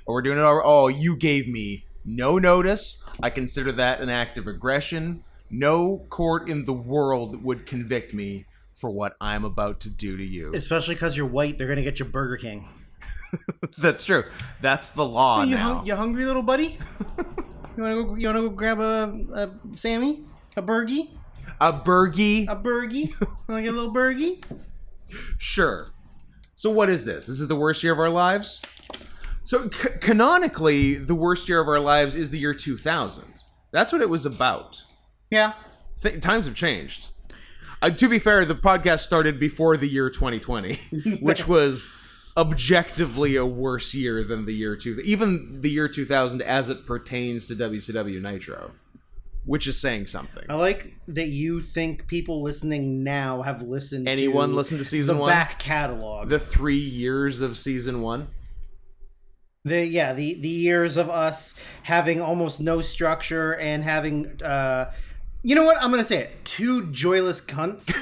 Oh, we're doing it all. Oh, you gave me no notice. I consider that an act of aggression. No court in the world would convict me for what I'm about to do to you. Especially because you're white, they're going to get you Burger King. That's true. That's the law now. You hungry, little buddy? You want to go grab a Sammy? A Burgie? A Burgie? A Burgie? Want to get a little Burgie? Sure. So what is this? Is it the worst year of our lives? So canonically, the worst year of our lives is the year 2000. That's what it was about. Yeah. Times have changed. To be fair, the podcast started before the year 2020, which was objectively a worse year than the year 2000. Even the year 2000 as it pertains to WCW Nitro, which is saying something. I like that you think people listening now have listened Anyone listen to season 1? The back catalog. The 3 years of season 1? The years of us having almost no structure and having you know what? I'm going to say it. 2 joyless cunts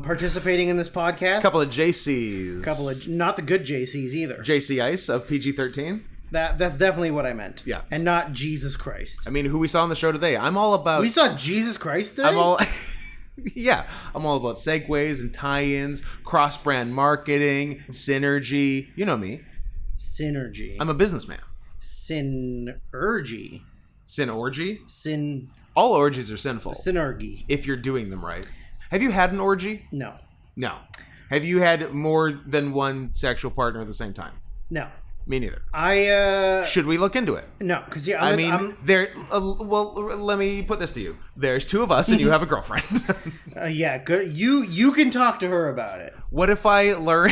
participating in this podcast. Couple of JCs. Not the good JCs either. JC Ice of PG-13? That's definitely what I meant. Yeah. And not Jesus Christ. I mean, who we saw on the show today. I'm all about... We saw Jesus Christ today? I'm all about segues and tie-ins, cross-brand marketing, synergy. You know me. Synergy. I'm a businessman. Synergy. Synorgy? All orgies are sinful. Synergy. If you're doing them right. Have you had an orgy? No. Have you had more than one sexual partner at the same time? No. Me neither. Should we look into it? No, because let me put this to you. There's 2 of us, and you have a girlfriend. Yeah, good. You can talk to her about it. What if I learn?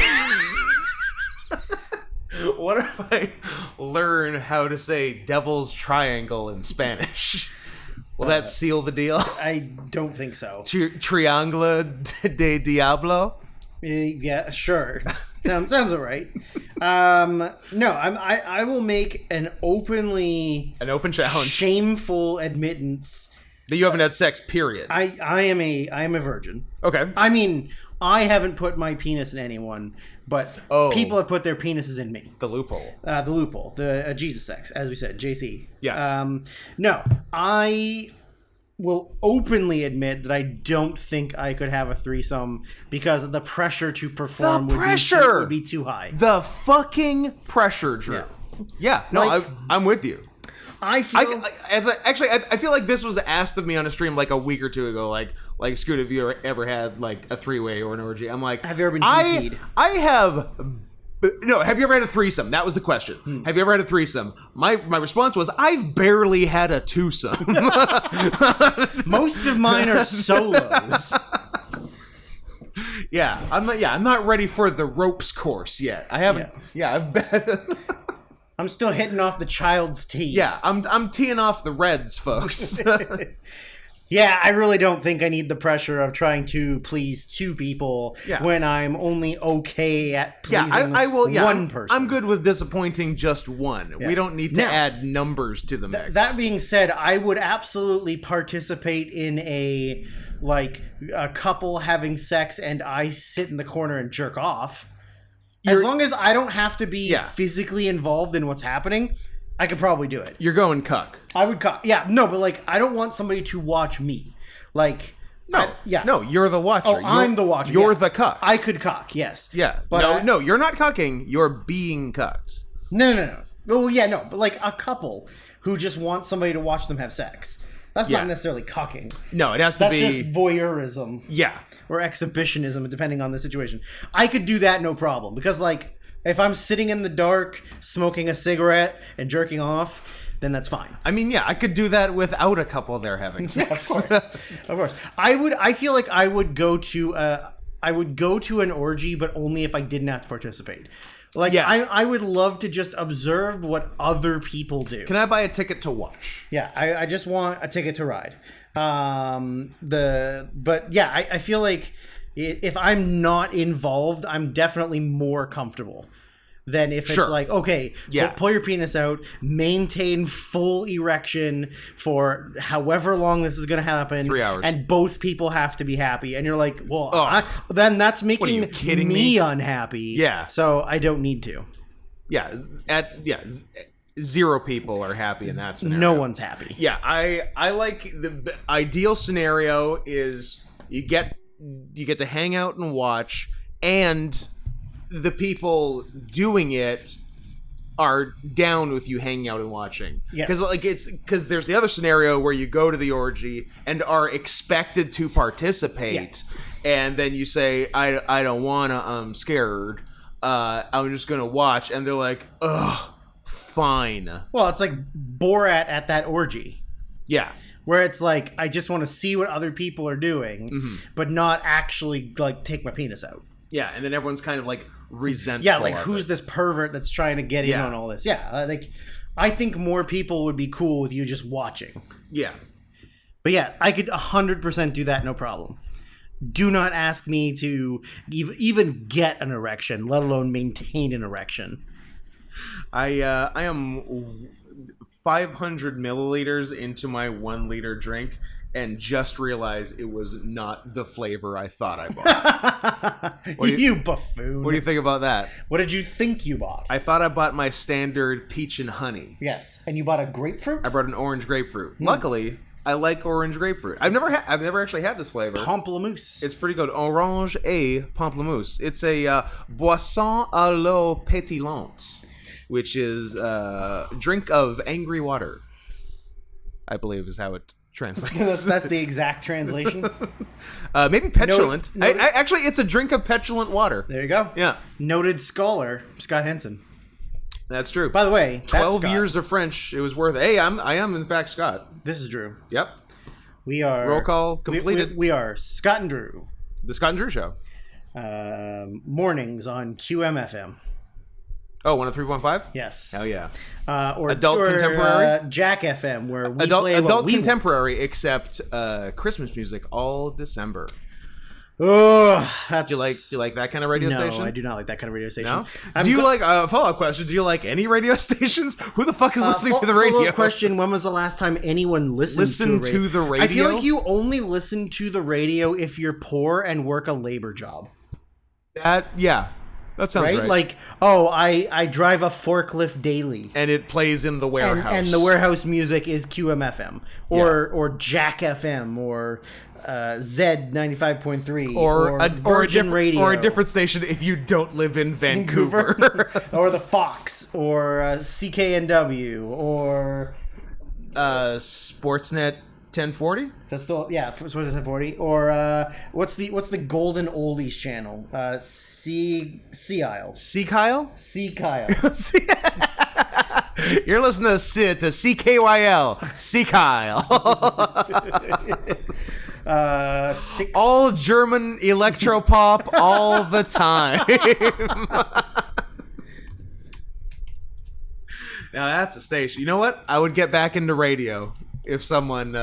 What if I learn how to say "devil's triangle" in Spanish? Will that seal the deal? I don't think so. Triángulo de Diablo. Yeah, sure. Sounds all right. No, I will make an open challenge, shameful admittance that you haven't had sex. Period. I am a virgin. Okay. I mean, I haven't put my penis in anyone, but people have put their penises in me. The loophole. The Jesus sex, as we said, JC. Yeah. No, I will openly admit that I don't think I could have a threesome because the pressure to perform would be too high. The fucking pressure, Drew. Yeah. No, I'm with you. I feel like this was asked of me on a stream like a week or 2 ago. Like Scoot, have you ever had like a 3-way or an orgy? I'm like, have you ever been PP'd? I have. No, have you ever had a threesome? That was the question. Have you ever had a threesome? My response was, I've barely had a twosome. Most of mine are solos. I'm not ready for the ropes course yet. I haven't. I've been. I'm still hitting off the child's tee. Yeah, I'm teeing off the reds, folks. Yeah, I really don't think I need the pressure of trying to please 2 people when I'm only okay at pleasing one person. I'm good with disappointing just one. Yeah. We don't need to add numbers to the mix. That being said, I would absolutely participate in a couple having sex and I sit in the corner and jerk off. As long as I don't have to be physically involved in what's happening, I could probably do it. You're going cuck. I would cuck. Yeah, no, but I don't want somebody to watch me. No, you're the watcher. Oh, I'm the watcher. You're the cuck. I could cuck, yes. Yeah. But no, you're not cucking. You're being cucked. No. Well, yeah, no, but a couple who just want somebody to watch them have sex. That's not necessarily cucking. No, it has to be... That's just voyeurism. Yeah. Or exhibitionism, depending on the situation. I could do that no problem. Because, if I'm sitting in the dark, smoking a cigarette, and jerking off, then that's fine. I mean, I could do that without a couple there having sex. Of course. I feel like I would go to an orgy, but only if I didn't have to participate. I would love to just observe what other people do. Can I buy a ticket to watch? Yeah, I just want a ticket to ride. I feel like if I'm not involved, I'm definitely more comfortable than if it's pull your penis out, maintain full erection for however long this is going to happen. 3 hours. And both people have to be happy. And you're like, then that's making me unhappy. Yeah. So I don't need to. Zero people are happy in that scenario. No one's happy. Yeah, I like the ideal scenario is you get to hang out and watch, and the people doing it are down with you hanging out and watching. Yes. Because there's the other scenario where you go to the orgy and are expected to participate, and then you say, I don't wanna, I'm scared, I'm just gonna watch, and they're like, ugh, fine. Well, it's like Borat at that orgy. Yeah. Where it's like, I just want to see what other people are doing, but not actually like take my penis out. Yeah, and then everyone's kind of like resentful. Yeah, like who's this pervert that's trying to get in on all this? Yeah, like I think more people would be cool with you just watching. Yeah. But yeah, I could 100% do that, no problem. Do not ask me to even get an erection, let alone maintain an erection. I am 500 milliliters into my 1 liter drink and just realized it was not the flavor I thought I bought. You buffoon. What do you think about that? What did you think you bought? I thought I bought my standard peach and honey. Yes, and you bought a grapefruit? I brought an orange grapefruit. Luckily, I like orange grapefruit. I've never actually had this flavor. Pamplemousse. It's pretty good. Orange et pamplemousse. It's a boisson à l'eau pétillante, which is a drink of angry water, I believe is how it translates. That's the exact translation. Maybe petulant. Actually, it's a drink of petulant water. There you go. Yeah. Noted scholar, Scott Henson. That's true. By the way, 12 years of French. It was worth it. Hey, I am in fact Scott. This is Drew. Yep. We are... Roll call completed. We are Scott and Drew. The Scott and Drew Show. Mornings on QMFM. Oh, 103.5? Yes. Hell yeah. Or adult contemporary? Jack FM, where we adult play what we contemporary, except Christmas music all December. Oh, that's... Do you like that kind of radio station? No, I do not like that kind of radio station. No? Do you like follow-up question? Do you like any radio stations? Who the fuck is listening to the radio? Follow-up question: when was the last time anyone listened to the radio? I feel like you only listen to the radio if you're poor and work a labor job. That sounds right. Like, oh, I drive a forklift daily, and it plays in the warehouse, and the warehouse music is QMFM or Jack FM or Z 95.3 or Virgin Radio or a different station if you don't live in Vancouver. Or the Fox or CKNW or Sportsnet 1040. That's still Sportsnet 1040 or what's the golden oldies channel? Sea Isle. Sea Kyle. You're listening to CKYL. Sea Kyle. All German electropop all the time. Now that's a station. You know what? I would get back into radio if someone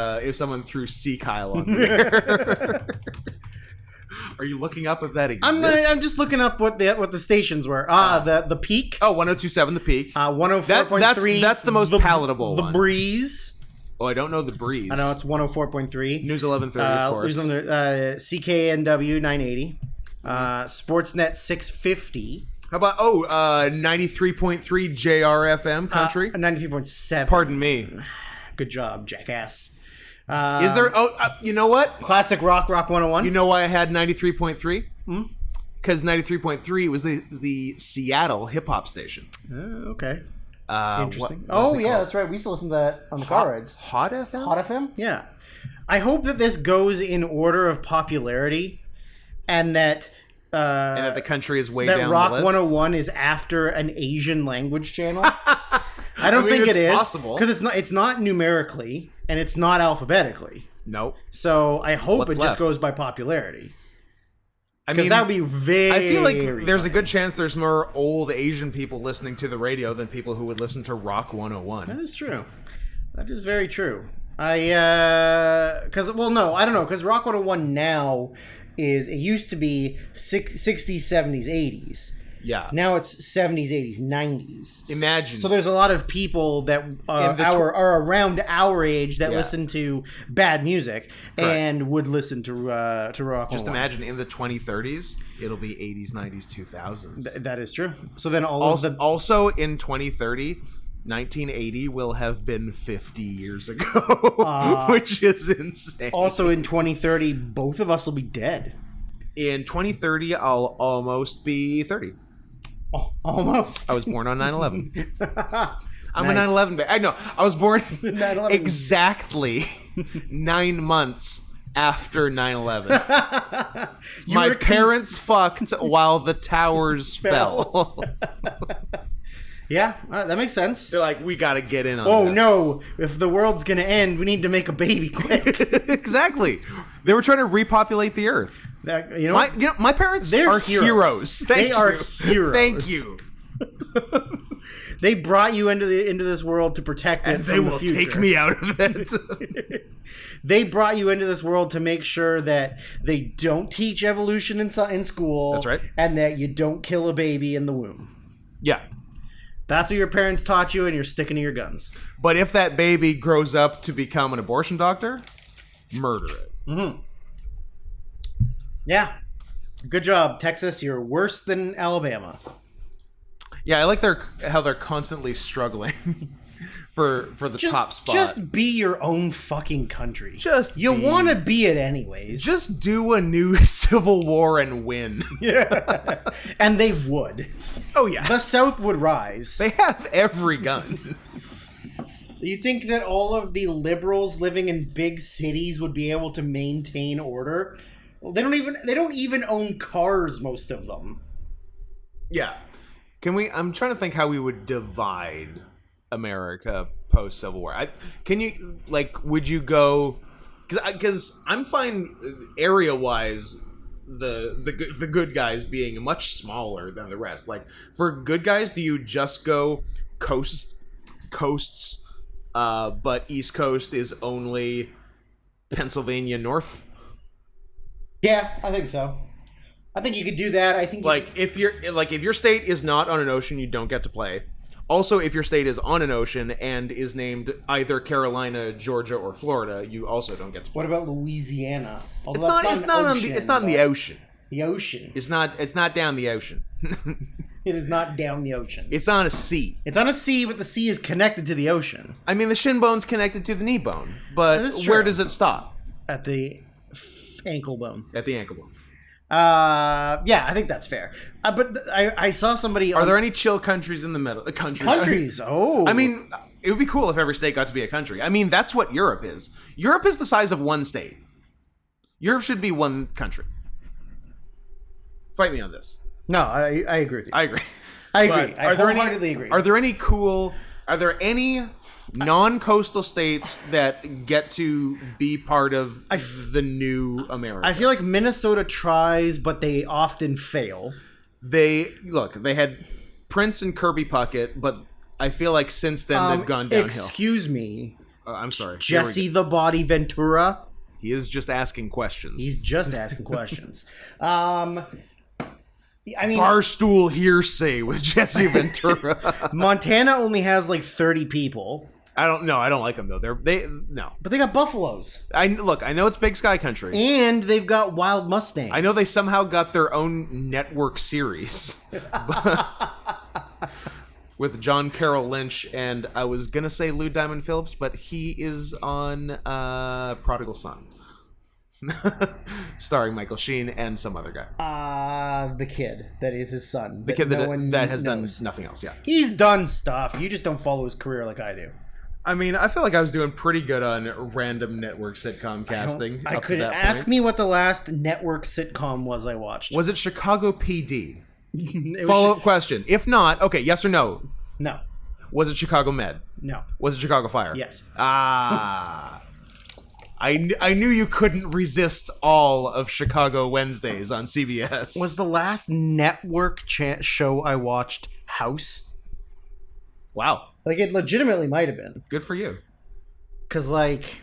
threw Sea Kyle on there. Are you looking up if that exists? I'm just looking up what the stations were. The Peak. Oh, 102.7 The Peak. 104.3. That's the most palatable one. The Breeze. Oh, I don't know The Breeze. I know it's 104.3. News 1130, of course. CKNW 980. Sportsnet 650. How about 93.3 JRFM Country? 93.7. Pardon me. Good job, jackass. Is there... you know what? Classic Rock 101. You know why I had 93.3? Because 93.3 was the Seattle hip-hop station. Okay. Interesting. What that's right. We used to listen to that on the car rides. Hot FM? Hot FM? Yeah. I hope that this goes in order of popularity and that... and that the country is way down the list. That Rock 101 is after an Asian language channel. I don't think it is possible because it's not numerically and it's not alphabetically. Nope. So I hope What's it left? just goes by popularity. I mean, that would be very... I feel like there's a good chance there's more old Asian people listening to the radio than people who would listen to Rock 101. That is true. That is very true. I don't know, because Rock 101 now it used to be 60s, 70s, 80s. Yeah. Now it's 70s, 80s, 90s. Imagine. So there's a lot of people that are around our age that listen to bad music and would listen to rock. Just imagine in the 2030s, it'll be 80s, 90s, 2000s. That is true. So then also in 2030, 1980 will have been 50 years ago, which is insane. Also in 2030, both of us will be dead. In 2030, I'll almost be 30. Oh, almost. I was born on 9/11. I'm a 9/11 baby. I know. I was born exactly 9 months after 9/11. My parents fucked while the towers fell. Yeah, that makes sense. They're like, we gotta get in on this. this. No, if the world's gonna end, we need to make a baby quick. Exactly. They were trying to repopulate the earth. My parents are heroes. They are heroes. Thank you. They brought you into this world to protect it, and they will take me out of it. They brought you into this world to make sure that they don't teach evolution in school. That's right. And that you don't kill a baby in the womb. Yeah. That's what your parents taught you, and you're sticking to your guns. But if that baby grows up to become an abortion doctor, murder it. Mm-hmm. Yeah. Good job, Texas. You're worse than Alabama. Yeah, I like how they're constantly struggling for the top spot. Just be your own fucking country. You want to be it anyways. Just do a new civil war and win. Yeah. And they would. Oh yeah. The South would rise. They have every gun. You think that all of the liberals living in big cities would be able to maintain order? Well, they don't even own cars, most of them. Yeah. I'm trying to think how we would divide America post Civil War. Would you go? Because I'm fine area wise. The good guys being much smaller than the rest. Like for good guys, do you just go coasts, but East Coast is only Pennsylvania North? Yeah, I think so. I think you could do that. I think if your state is not on an ocean, you don't get to play. Also, if your state is on an ocean and is named either Carolina, Georgia, or Florida, you also don't get to play. What about Louisiana? It's not in the ocean. The ocean. It's not down the ocean. It is not down the ocean. It's on a sea. It's on a sea, but the sea is connected to the ocean. I mean, the shin bone's connected to the knee bone, but where does it stop? At the ankle bone. At the ankle bone. Yeah, I think that's fair. But I saw somebody. Are there any chill countries in the middle? Countries. Oh. I mean, it would be cool if every state got to be a country. I mean, that's what Europe is. Europe is the size of one state. Europe should be one country. Fight me on this. No, I agree with you. I agree. I wholeheartedly agree. Are there any non-coastal states that get to be part of the new America? I feel like Minnesota tries, but they often fail. They had Prince and Kirby Puckett, but I feel like since then they've gone downhill. Excuse me. I'm sorry. Jesse the Body Ventura. He is just asking questions. He's just asking questions. I mean, Barstool hearsay with Jesse Ventura. Montana only has like 30 people. I don't like them though. No. But they got buffaloes. I know it's Big Sky Country. And they've got wild Mustangs. I know they somehow got their own network series. With John Carroll Lynch and I was going to say Lou Diamond Phillips, but he is on Prodigal Son. Starring Michael Sheen and some other guy. The kid that is his son. The kid that has done nothing else, yeah. He's done stuff. You just don't follow his career like I do. I mean, I feel like I was doing pretty good on random network sitcom casting. I couldn't ask me what the last network sitcom was I watched. Was it Chicago PD? Follow-up question. If not, okay, yes or no? No. Was it Chicago Med? No. Was it Chicago Fire? Yes. I knew you couldn't resist all of Chicago Wednesdays on CBS. Was the last network show I watched House? Wow. Like, it legitimately might have been. Good for you. Because, like...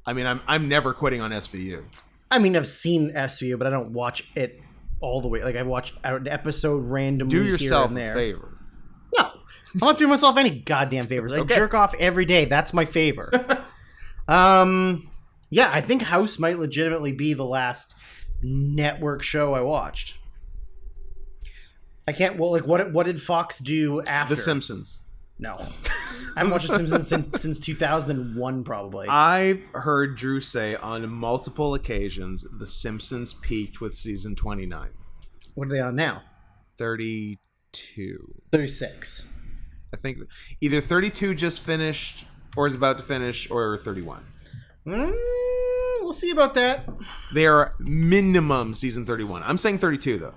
I mean, I'm never quitting on SVU. I mean, I've seen SVU, but I don't watch it all the way. Like I watch an episode randomly. Do here yourself and there. a favor. No, I'm not doing myself any goddamn favors. I Okay. jerk off every day. That's my favor. Yeah, I think House might legitimately be the last network show I watched. I can't. Well, like what did Fox do after The Simpsons? No, I haven't watched The Simpsons since 2001, probably. I've heard Drew say on multiple occasions The Simpsons peaked with season 29. What are they on now? 32. 36. I think either 32 just finished or is about to finish or 31. We'll see about that. They are minimum season 31. I'm saying 32 though.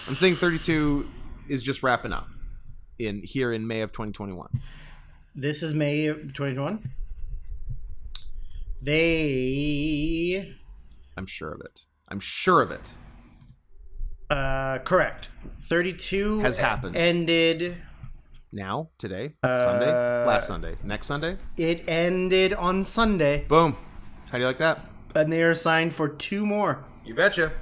I'm saying 32 is just wrapping up in May of 2021. This is May of 2021. I'm sure of it. I'm sure of it. Correct. 32 has happened. Ended. Now, today, Sunday, last Sunday, next Sunday. It ended on Sunday. Boom. How do you like that? And they are signed for 2 more. You betcha.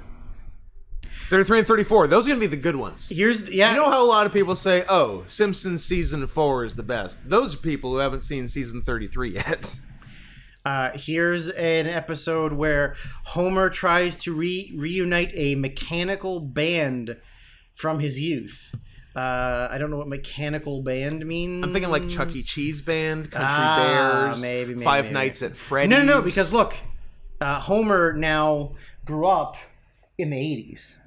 33 and 34. Those are going to be the good ones. You know how a lot of people say, oh, Simpsons season 4 is the best. Those are people who haven't seen season 33 yet. Here's an episode where Homer tries to reunite a mechanical band from his youth. I don't know what mechanical band means. I'm thinking like Chuck E. Cheese Band, Country Bears, maybe, Five Nights at Freddy's. No, because look, Homer now grew up in the 80s.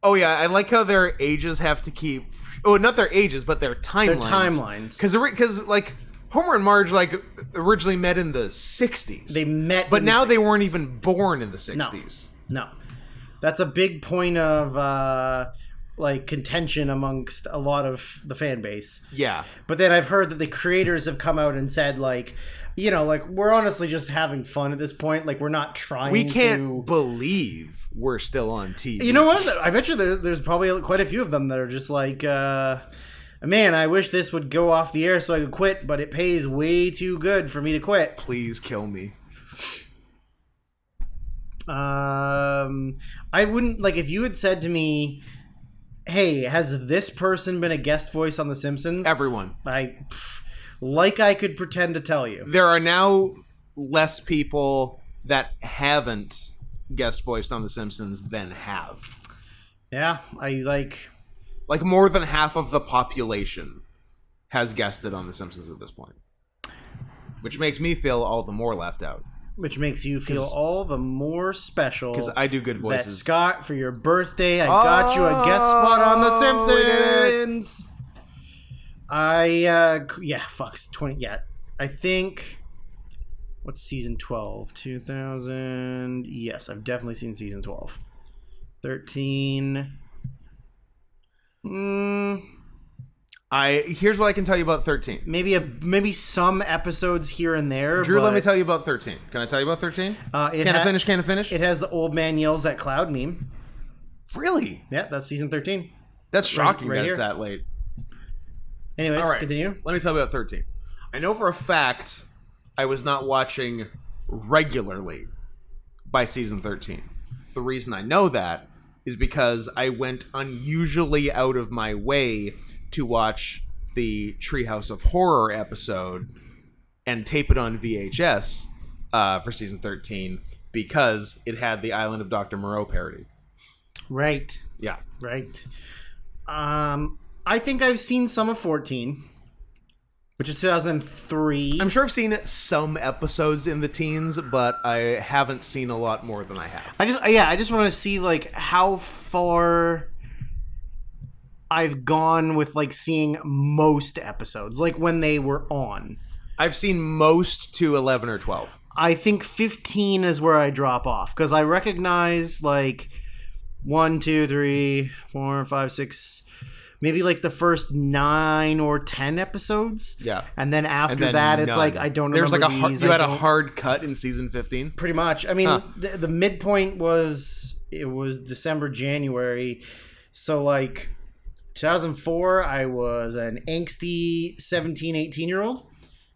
Oh, yeah, I like how their ages have to keep... Oh, not their ages, but their timelines. Their timelines. Because like, Homer and Marge, like, originally met in the 60s. They met But now the they weren't even born in the 60s. No. That's a big point of... like contention amongst a lot of the fan base. Yeah. But then I've heard that the creators have come out and said like, you know, like we're honestly just having fun at this point. Like we're not trying We can't believe we're still on TV. You know what? I bet you there's probably quite a few of them that are just like, man, I wish this would go off the air so I could quit, but it pays way too good for me to quit. Please kill me. I wouldn't, like, if you had said to me, hey, has this person been a guest voice on The Simpsons? Everyone. I could pretend to tell you. There are now less people that haven't guest voiced on The Simpsons than have. Yeah, like more than half of the population has guested on The Simpsons at this point. Which makes me feel all the more left out. Which makes you feel all the more special. Because I do good voices. That Scott, for your birthday, I got you a guest spot on The Simpsons. I think, what's season 12? 2000. Yes, I've definitely seen season 12. 13. Here's what I can tell you about 13. Maybe some episodes here and there. Drew, let me tell you about 13. Can I tell you about 13? Can I finish? It has the old man yells at Cloud meme. Really? Yeah, that's season 13. That's shocking right that here. It's that late. Anyways, all right, continue. Let me tell you about 13. I know for a fact I was not watching regularly by season 13. The reason I know that is because I went unusually out of my way to watch the Treehouse of Horror episode and tape it on VHS for season 13 because it had the Island of Dr. Moreau parody. Right. Yeah. Right. I think I've seen some of 14, which is 2003. I'm sure I've seen some episodes in the teens, but I haven't seen a lot more than I have. I just want to see like how far I've gone with like seeing most episodes, like when they were on. I've seen most to 11 or 12. I think 15 is where I drop off because I recognize like 1, 2, 3, 4, 5, 6, maybe like the first 9 or 10 episodes. Yeah. And then after that, it's like I don't remember. There's like you had a hard cut in season 15? Pretty much. I mean, the midpoint was December, January. So like 2004, I was an angsty 17, 18-year-old.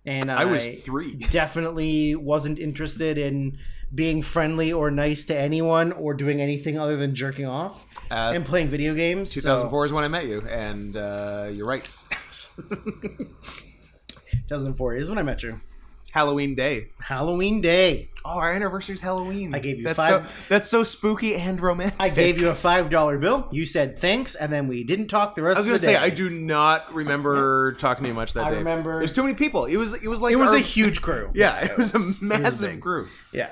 And I was 3. Definitely wasn't interested in being friendly or nice to anyone or doing anything other than jerking off and playing video games. 2004 is when I met you, and you're right. 2004 is when I met you. Halloween Day. Halloween Day. Oh, our anniversary's Halloween. I gave you that's so spooky and romantic. I gave you a $5 bill. You said thanks, and then we didn't talk the rest of the day. I do not remember talking to you much that day. I remember. There's too many people. It was a huge crew. Yeah, it was a massive group. Yeah.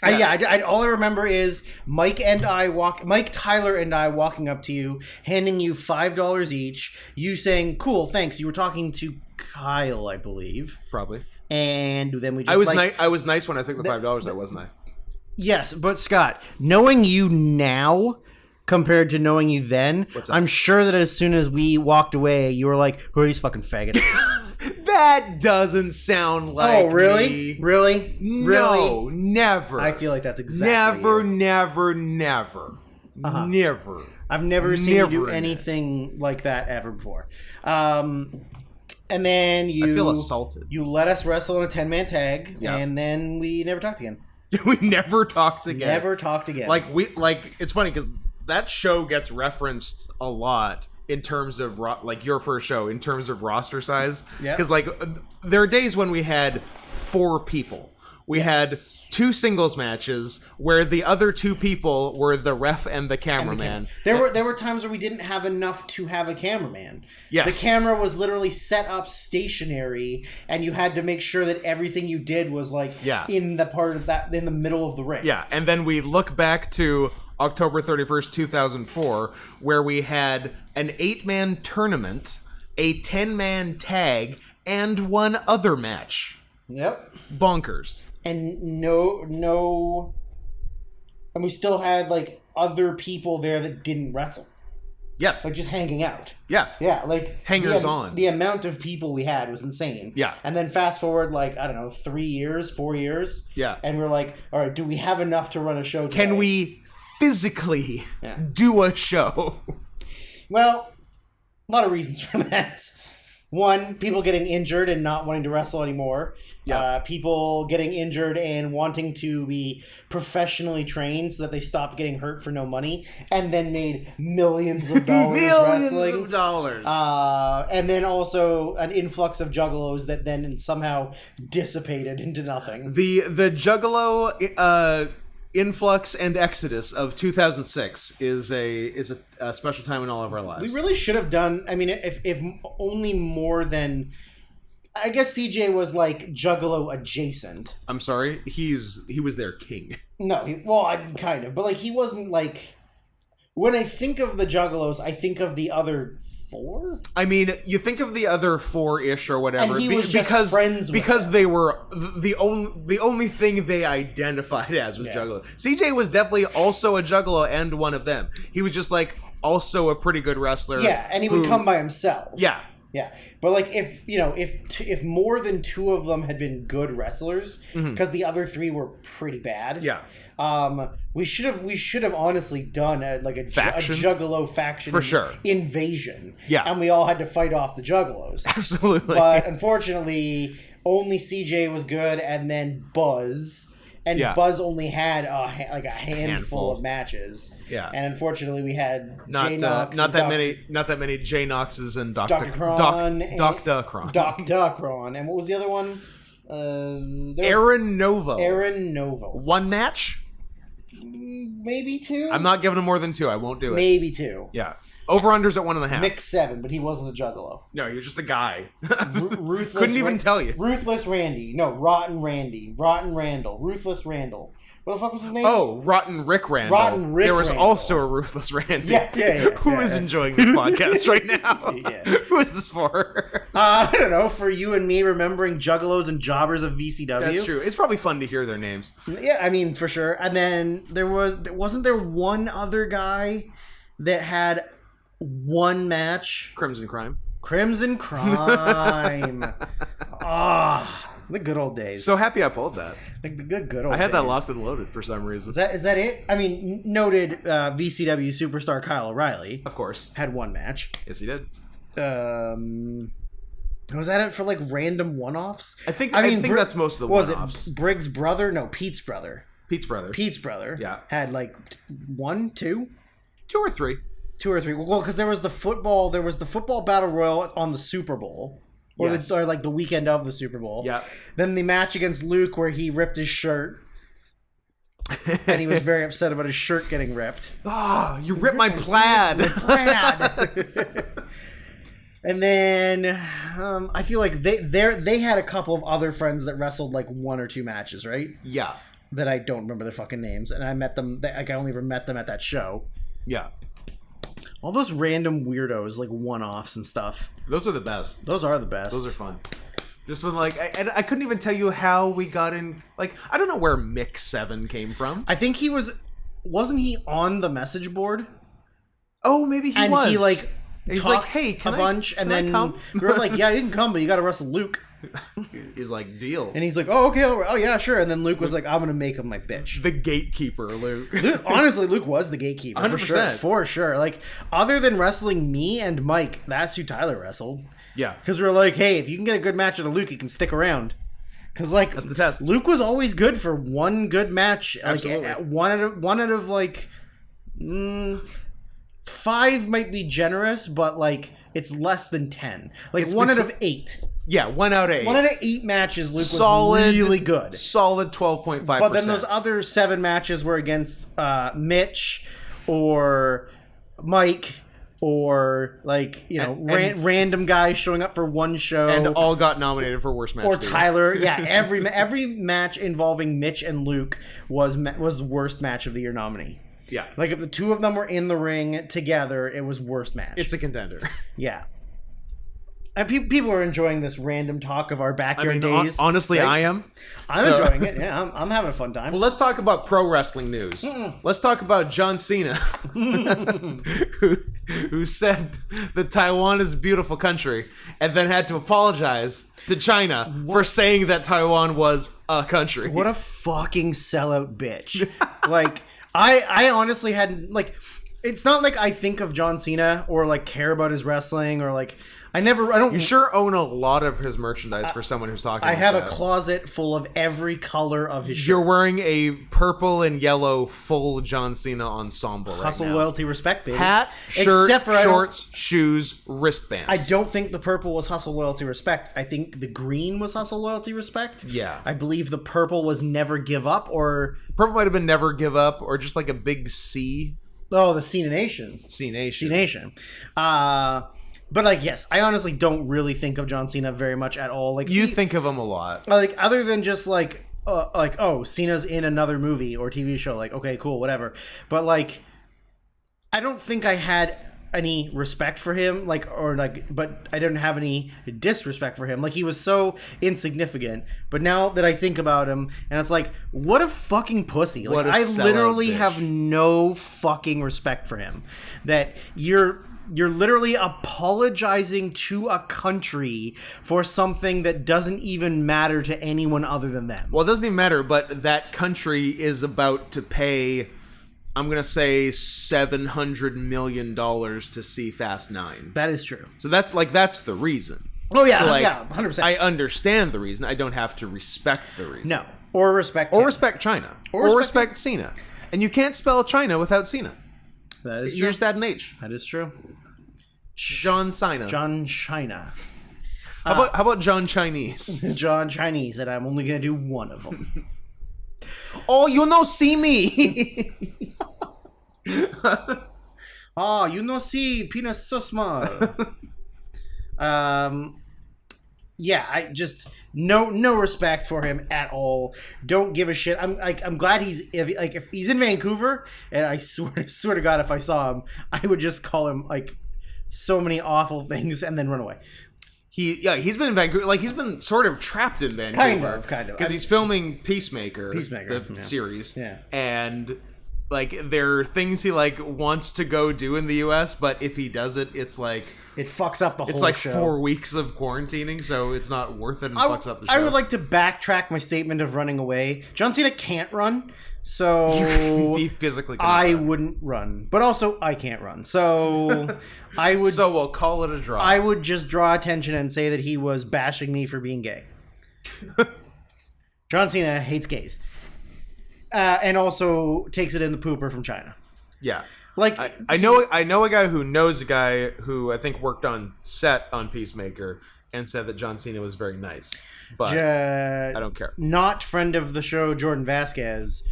All I remember is Mike Tyler and I walking up to you, handing you $5 each. You saying, "Cool, thanks." You were talking to Kyle, I believe. Probably. And then we just I was nice when I took the $5 there, wasn't I? Yes, but Scott, knowing you now compared to knowing you then, I'm sure that as soon as we walked away, you were like, "Who are these fucking faggots?" That doesn't sound like Oh, really? me. Really? No, never. I feel like that's exactly Never. Never. I've never seen you do anything like that ever before. And then I feel assaulted. You let us wrestle in a 10-man tag, and then we never talked again. We never talked again. Never talked again. It's funny because that show gets referenced a lot in terms of your first show in terms of roster size. Yeah. Because there are days when we had 4 people. We had 2 singles matches where the other 2 people were the ref and the cameraman. There were times where we didn't have enough to have a cameraman. Yes. The camera was literally set up stationary, and you had to make sure that everything you did was in the part of that in the middle of the ring. Yeah, and then we look back to October 31st, 2004, where we had an 8-man tournament, a 10-man tag, and 1 other match. Yep. Bonkers. And no, and we still had other people there that didn't wrestle. Yes. Just hanging out. Yeah. Yeah, hangers on. The amount of people we had was insane. Yeah. And then fast forward 3 years, 4 years. Yeah. And we're like, all right, do we have enough to run a show today? Can we physically do a show? Well, a lot of reasons for that. 1, people getting injured and not wanting to wrestle anymore. Yeah. People getting injured and wanting to be professionally trained so that they stopped getting hurt for no money and then made millions of dollars wrestling. Millions of dollars. And then also an influx of juggalos that then somehow dissipated into nothing. The juggalo influx and exodus of 2006 is a special time in all of our lives. We really should have done. I mean, if only more than. I guess CJ was juggalo adjacent. I'm sorry, he was their king. No, kind of, but he wasn't When I think of the juggalos, I think of the other 4. I mean, you think of the other 4-ish or whatever, and he was just friends with because them. They were the only thing they identified as was juggalo. CJ was definitely also a juggalo and one of them. He was just also a pretty good wrestler. Yeah, and he would come by himself. Yeah. Yeah, but if more than 2 of them had been good wrestlers, because the other 3 were pretty bad. Yeah. We should have honestly done a juggalo faction for sure invasion. Yeah, and we all had to fight off the juggalos. Absolutely. But unfortunately, only CJ was good, and then Buzz. And Buzz only had a handful of matches. Yeah, and unfortunately, we had not that many J Noxes and Dr. Kron, and what was the other one? Aaron Novo. 1 match, maybe 2. I'm not giving him more than 2. I won't do it. Maybe 2. Yeah. Over-unders at 1.5. Mix 7, but he wasn't a juggalo. No, he was just a guy. Ruthless. Couldn't even tell you. Ruthless Randy. No, Rotten Randy. Rotten Randall. Ruthless Randall. What the fuck was his name? Oh, Rotten Rick Randall. Rotten Rick There was Randall. also a Ruthless Randy. Yeah. Who is enjoying this podcast right now? Yeah. Who is this for? I don't know. For you and me remembering juggalos and jobbers of VCW. That's true. It's probably fun to hear their names. Yeah, I mean, for sure. And then wasn't there one other guy that had 1 match? Crimson Crime. The good old days. So happy I pulled that. The good old days. I had that locked and loaded for some reason. Is that it? I mean, noted VCW superstar Kyle O'Reilly. Of course. Had 1 match. Yes, he did. Was that it for like random one-offs? I think that's most of the one-offs. Was it Briggs' brother? No, Pete's brother. Pete's brother. Yeah. Had like 1, 2? 2 or 3. 2 or 3. Well, because there was the football battle royal on the Super Bowl. Or, yes. or like the weekend of the Super Bowl. Yeah. Then the match against Luke where he ripped his shirt. And he was very upset about his shirt getting ripped. Ah, you ripped my plaid. And then I feel like they had a couple of other friends that wrestled like 1 or 2 matches, right? Yeah. That I don't remember their fucking names, and I met them. Like I only ever met them at that show. Yeah. All those random weirdos, like one-offs and stuff. Those are the best. Those are the best. Those are fun. Just when like I couldn't even tell you how we got in. Like I don't know where Mick 7 came from. I think he wasn't he on the message board? Oh, maybe he and was. And he like he's like, hey, can a bunch, and then we were like, yeah, you can come, but you got to wrestle Luke. He's like, deal. And he's like, oh, okay, oh yeah, sure. And then Luke was like, I'm gonna make him my bitch. The gatekeeper, Luke. Honestly, Luke was the gatekeeper. 100%. For sure. Like, other than wrestling me and Mike, that's who Tyler wrestled. Yeah. Because we were like, hey, if you can get a good match out of Luke, you can stick around. Because, like, that's the test. Luke was always good for one good match. Absolutely. Like, one out of like, 5 might be generous, but, like, it's less than 10. Like, it's 1 out of 8. Yeah, 1 out of 8. 1 out of 8 matches, Luke was really good. Solid 12.5%. But then those other 7 matches were against Mitch or Mike or, like, you know, random guys showing up for one show. And all got nominated for Worst Match. Or Tyler. Yeah, every match involving Mitch and Luke was Worst Match of the Year nominee. Yeah. Like, if the two of them were in the ring together, it was Worst Match. It's a contender. Yeah. And people are enjoying this random talk of our backyard days. Honestly, right? I am. I'm enjoying it. Yeah, I'm having a fun time. Well, let's talk about pro wrestling news. Let's talk about John Cena, who said that Taiwan is a beautiful country and then had to apologize to China for saying that Taiwan was a country. What a fucking sellout bitch. Like, I honestly hadn't, like, it's not like I think of John Cena or, like, care about his wrestling or, like, I don't. You sure own a lot of his merchandise for someone who's talking about I have that. a closet full of every color of his shirts. You're wearing a purple and yellow full John Cena ensemble right now. Hustle, loyalty, respect, baby. Hat, shirt, shorts, shoes, wristbands. I don't think the purple was hustle, loyalty, respect. I think the green was hustle, loyalty, respect. Yeah. I believe the purple was never give up or... Purple might have been never give up or just like a big C. Oh, the Cena Nation. C-Nation. C-Nation. But, like, yes, I honestly don't really think of John Cena very much at all. Like, you think of him a lot. Like, other than just, like, oh, Cena's in another movie or TV show. Like, okay, cool, whatever. But, like, I don't think I had any respect for him, like, or, like, but I didn't have any disrespect for him. Like, he was so insignificant. But now that I think about him, and it's like, what a fucking pussy. Like, I literally have no fucking respect for him. That you're literally apologizing to a country for something that doesn't even matter to anyone other than them. Well, it doesn't even matter, but that country is about to pay, I'm going to say, $700 million to see Fast 9. That is true. So that's the reason. Oh, yeah, so, like, yeah, 100%. I understand the reason. I don't have to respect the reason. No. Or respect Or respect China. Or respect Cena. And you can't spell China without Cena. That is true. You just add an H. That is true. John Cena. John China. How about John Chinese? John Chinese, and I'm only gonna do one of them. Oh, you no see me. Oh, you no see penis so small. Yeah, I just no respect for him at all. Don't give a shit. I'm glad if he's in Vancouver, and I swear to God, if I saw him, I would just call him like so many awful things and then run away. He's been in Vancouver. Like, he's been sort of trapped in Vancouver. Kind of. Because he's filming Peacemaker, the series. Yeah. And, like, there are things he, like, wants to go do in the U.S., but if he does it, it's like... It fucks up the whole show. It's like 4 weeks of quarantining, so it's not worth it and fucks up the show. I would like to backtrack my statement of running away. John Cena can't run. So he physically cannot I run. wouldn't run. But also, I can't run. So I would... So we'll call it a draw. I would just draw attention and say that he was bashing me for being gay. John Cena hates gays. And also takes it in the pooper from China. Yeah. Like I know a guy who knows a guy who I think worked on set on Peacemaker and said that John Cena was very nice. But I don't care. Not friend of the show Jordan Vasquez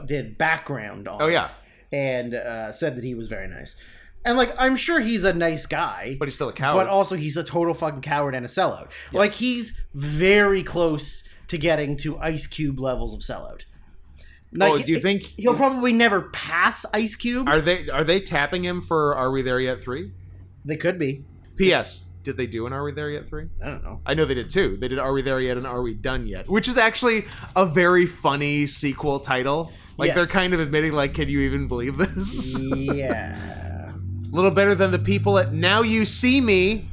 did background on it and said that he was very nice. And like I'm sure he's a nice guy, but he's still a coward. But also he's a total fucking coward and a sellout. Yes. Like he's very close to getting to Ice Cube levels of sellout. Like, do you think he'll probably never pass Ice Cube? Are they tapping him for Are We There Yet 3? They could be. P.S. Did they do an Are We There Yet 3? I don't know. I know they did too. They did Are We There Yet and Are We Done Yet? Which is actually a very funny sequel title. Like they're kind of admitting like, can you even believe this? Yeah. A little better than the people at Now You See Me.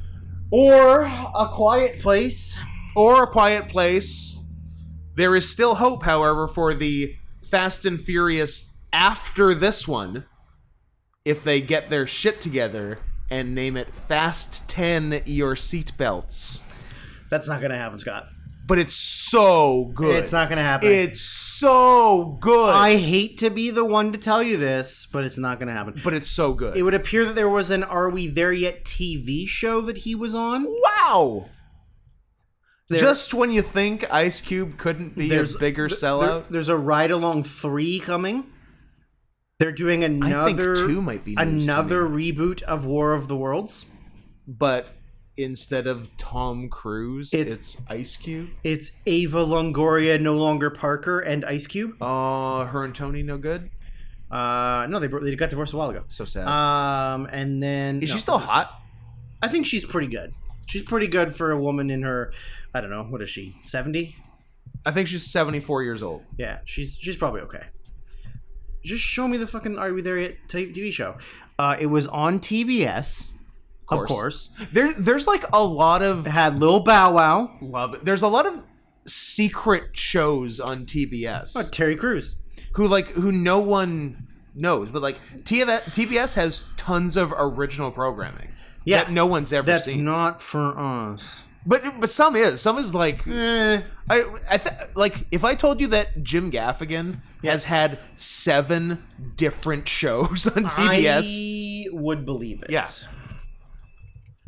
Or A Quiet Place. Or A Quiet Place. There is still hope, however, for the Fast and Furious after this one, if they get their shit together and name it Fast 10 Your Seatbelts. That's not going to happen, Scott. But it's so good. It's not going to happen. It's so good. I hate to be the one to tell you this, but it's not going to happen. But it's so good. It would appear that there was an Are We There Yet TV show that he was on. Wow! Just when you think Ice Cube couldn't be a bigger sellout. There's a Ride Along 3 coming. They're doing another... I think 2 might be news another reboot of War of the Worlds. But instead of Tom Cruise, it's Ice Cube? It's Ava Longoria, no longer Parker, and Ice Cube. Her and Tony no good? No, they got divorced a while ago. So sad. And then... Is she still hot? I think she's pretty good. She's pretty good for a woman in her... I don't know. What is she? 70? I think she's 74 years old. Yeah, she's probably okay. Just show me the fucking Are We There Yet TV show. It was on TBS, of course. There's like a lot of... It had Lil Bow Wow. Love it. There's a lot of secret shows on TBS. Oh, Terry Crews. Who no one knows. But like TBS has tons of original programming that no one's ever seen. That's not for us. But some is like like if I told you that Jim Gaffigan has had 7 different shows on TBS, I would believe it. Yeah.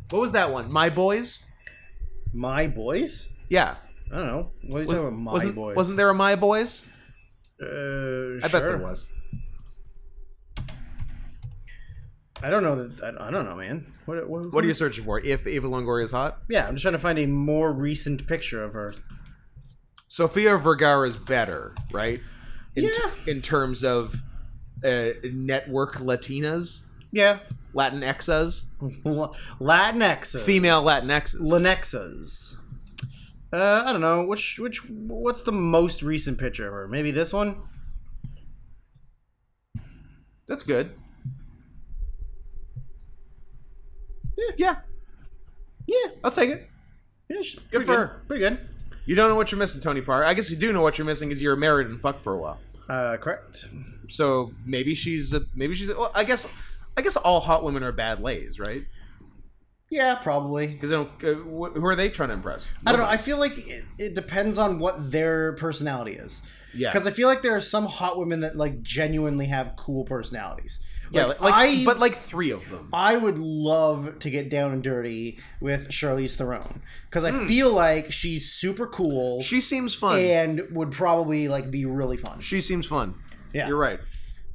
What was that one? My Boys? My Boys? Yeah. I don't know. What are you talking about? My Boys? Wasn't there a My Boys? Sure. I bet there was. I don't know. I don't know, man. What are you searching for? If Ava Longoria is hot? Yeah, I'm just trying to find a more recent picture of her. Sofia Vergara is better, right? In terms of network Latinas? Yeah. Latinxas? Latinxas. Female Latinxas. Lanexas. I don't know. What's the most recent picture of her? Maybe this one? That's good. Yeah. I'll take it. Yeah, she's good for her. Pretty good. You don't know what you're missing, Tony Parr. I guess you do know what you're missing because you're married and fucked for a while. Correct. So maybe she's well, I guess all hot women are bad lays, right? Yeah, probably. Because who are they trying to impress? I don't know. I feel like it depends on what their personality is. Yeah. Because I feel like there are some hot women that like genuinely have cool personalities. But 3 of them. I would love to get down and dirty with Charlize Theron because I feel like she's super cool. She seems fun and would probably like be really fun. She seems fun. Yeah, you're right.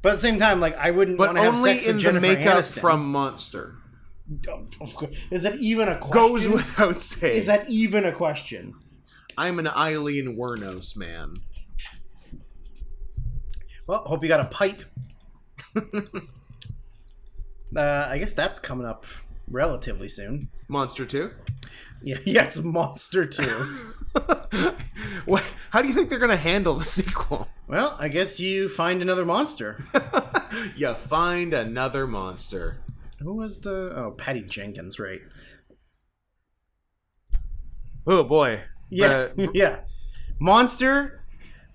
But at the same time, like I wouldn't want to have sex with Jennifer But only in the makeup Aniston. from Monster. Of course. Is that even a question? Goes without saying. Is that even a question? I'm an Eileen Wuornos man. Well, hope you got a pipe. I guess that's coming up relatively soon. Monster 2? Yeah, yes, Monster 2. How do you think they're going to handle the sequel? Well, I guess you find another monster. You find another monster. Who was Patty Jenkins, right? Oh, boy. Yeah, yeah. Monster,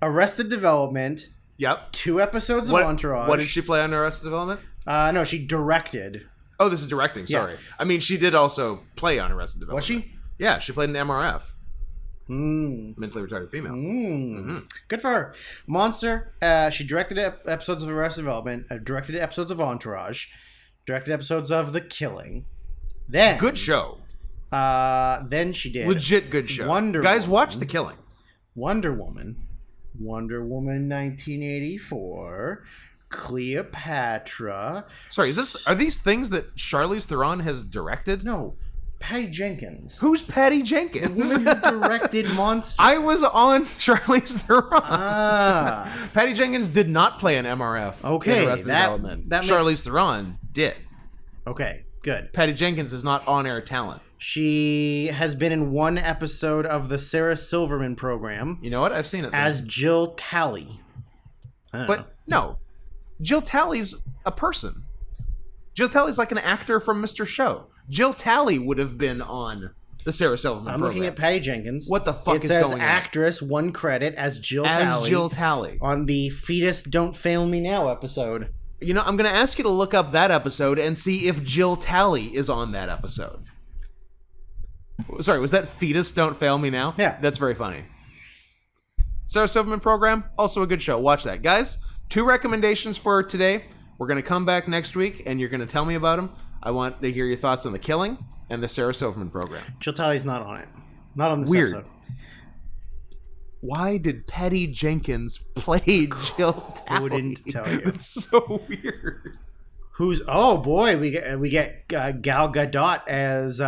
Arrested Development, Yep. 2 episodes of Entourage. What did she play on Arrested Development? No, she directed. Oh, this is directing. Sorry. I mean, she did also play on Arrested Development. Was she? Yeah, she played an MRF. Mentally retarded female. Good for her. Monster. She directed episodes of Arrested Development. Directed episodes of Entourage. Directed episodes of The Killing. Then good show. Then she did legit good show. Guys, watch The Killing. Wonder Woman 1984. Cleopatra. Sorry, are these things that Charlize Theron has directed? No. Patty Jenkins. Who's Patty Jenkins? The woman who directed Monster. I was on Charlize Theron. Patty Jenkins did not play an MRF in Arrested Development. Charlize Theron did. Okay, good. Patty Jenkins is not on-air talent. She has been in 1 episode of the Sarah Silverman program. You know what? I've seen it. As Jill Talley. But no. Jill Talley's a person. Jill Talley's like an actor from Mr. Show. Jill Talley would have been on the Sarah Silverman program. I'm looking at Patty Jenkins. What the fuck is going on? It says actress, 1 credit as Jill Talley. As Jill Talley. On the Fetus Don't Fail Me Now episode. You know, I'm going to ask you to look up that episode and see if Jill Talley is on that episode. Sorry, was that Fetus Don't Fail Me Now? Yeah. That's very funny. Sarah Silverman program, also a good show. Watch that. Guys, 2 recommendations for today. We're going to come back next week, and you're going to tell me about them. I want to hear your thoughts on The Killing and the Sarah Silverman program. Jill Talley's not on it. Not on this episode. Why did Patty Jenkins play Jill Talley? Couldn't tell you. It's so weird. Oh boy, we get Gal Gadot as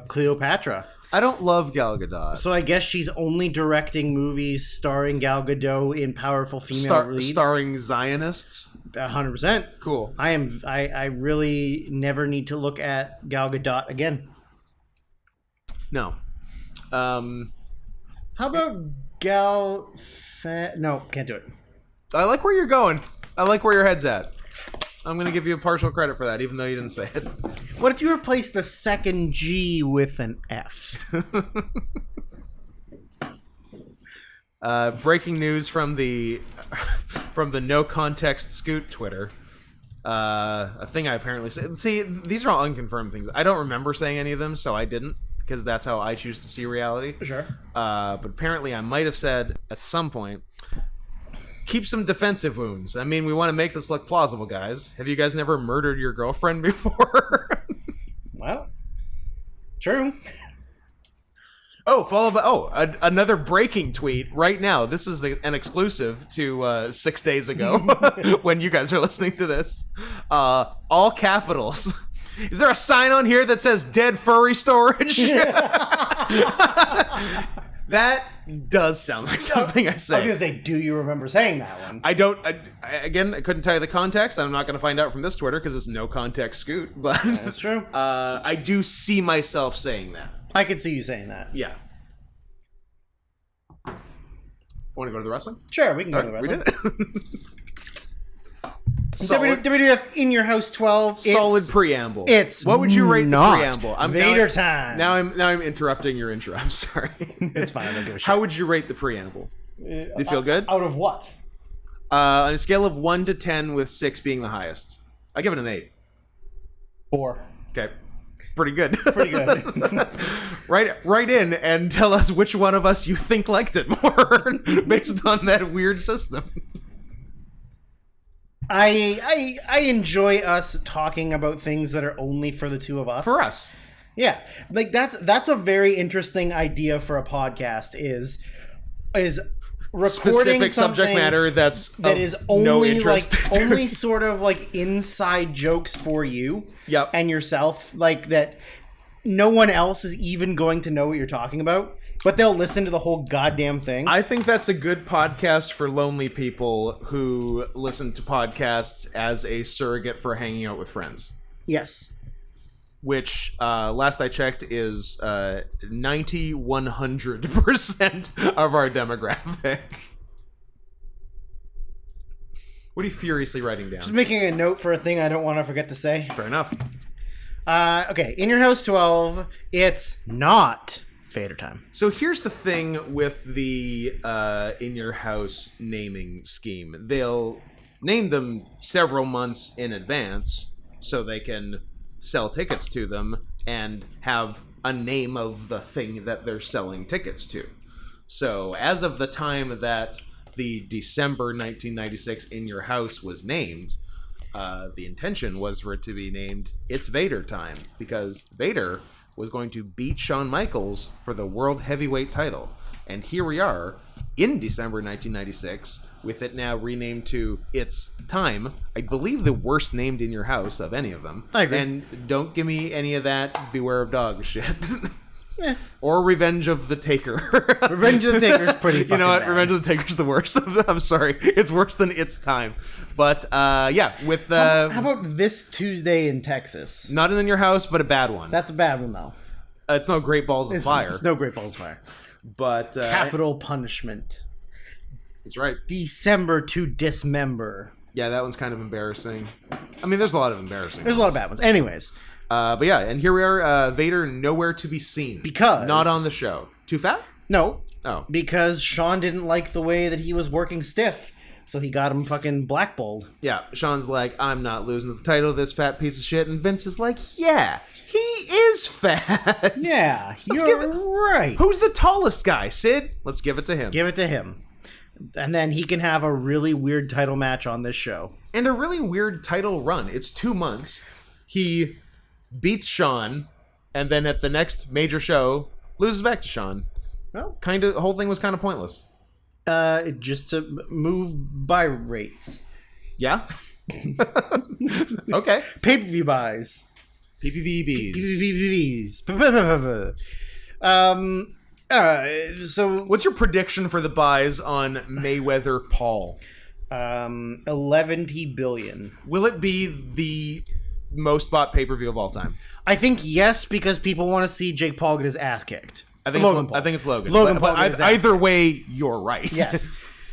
Cleopatra. I don't love Gal Gadot. So I guess she's only directing movies starring Gal Gadot in powerful female leads. Starring Zionists? 100%. Cool. I really never need to look at Gal Gadot again. No. How about Gal... No, can't do it. I like where you're going. I like where your head's at. I'm going to give you a partial credit for that, even though you didn't say it. What if you replace the second G with an F? Breaking news from the No Context Scoot Twitter. A thing I apparently said. See, these are all unconfirmed things. I don't remember saying any of them, so I didn't, because that's how I choose to see reality. Sure. But apparently I might have said at some point, keep some defensive wounds. I mean, we want to make this look plausible, guys. Have you guys never murdered your girlfriend before? Well, true. Another breaking tweet right now. This is an exclusive to 6 days ago when you guys are listening to this. All capitals. Is there a sign on here that says dead furry storage? That does sound like something I say. I was going to say, do you remember saying that one? I don't. I couldn't tell you the context. I'm not going to find out from this Twitter because it's no context scoot. But that's true. I do see myself saying that. I could see you saying that. Yeah. Want to go to the wrestling? Sure, we can go to the wrestling. We did it. WWF In Your House 12. Solid preamble. What would you rate the preamble? Vader time. Now I'm interrupting your intro. I'm sorry. It's fine. I don't give a shit. How would you rate the preamble? Do you feel good? Out of what? On a scale of 1 to 10, with 6 being the highest, I give it an 8. 4. Okay. Pretty good. Pretty good. Write in and tell us which one of us you think liked it more based on that weird system. I enjoy us talking about things that are only for the two of us. For us. Yeah. Like that's a very interesting idea for a podcast is recording specific subject matter that is only no interest only sort of like inside jokes for you and yourself, like that no one else is even going to know what you're talking about, but they'll listen to the whole goddamn thing. I think that's a good podcast for lonely people who listen to podcasts as a surrogate for hanging out with friends. Yes. Which, last I checked, is 100% of our demographic. What are you furiously writing down? Just making a note for a thing I don't want to forget to say. Fair enough. Okay, In Your House 12, it's not Vader time. So here's the thing with the In Your House naming scheme. They'll name them several months in advance so they can sell tickets to them and have a name of the thing that they're selling tickets to. So as of the time that the December 1996 In Your House was named, the intention was for it to be named It's Vader Time, because Vader was going to beat Shawn Michaels for the World Heavyweight title. And here we are in December 1996 with it now renamed to It's Time. I believe the worst named In Your House of any of them. I agree. And don't give me any of that Beware of Dog shit. Or Revenge of the Taker. Revenge of the Taker is pretty fucking You know what? bad. Revenge of the Taker's the worst. I'm sorry. It's worse than It's Time. But, yeah, with... How about this Tuesday in Texas? not in Your House, but a bad one. That's a bad one, though. It's no Great Balls of Fire. It's no Great Balls of Fire. But... Capital Punishment. That's right. December to Dismember. Yeah, that one's kind of embarrassing. I mean, there's a lot of embarrassing There's a lot of bad ones. Anyways. But yeah, and here we are, Vader nowhere to be seen. Because... not on the show. Too fat? No. Oh. Because Shawn didn't like the way that he was working stiff. So he got him fucking blackballed. Yeah, Shawn's like, I'm not losing the title to this fat piece of shit. And Vince is like, yeah, he is fat. Yeah, Let's you're give it- right. Who's the tallest guy? Sid? Let's give it to him. Give it to him. And then he can have a really weird title match on this show. And a really weird title run. It's 2 months. He beats Shawn, and then at the next major show, loses back to Shawn. Well, The whole thing was kind of pointless. just to move buy rates. Yeah? Okay. Pay-per-view buys. PPVBs. PPVs. So What's your prediction for the buys on Mayweather Paul? 11 billion. Will it be the most bought pay-per-view of all time? I think yes, because people want to see Jake Paul get his ass kicked. I think it's Logan. Logan But Paul. either way, you're right. Yes.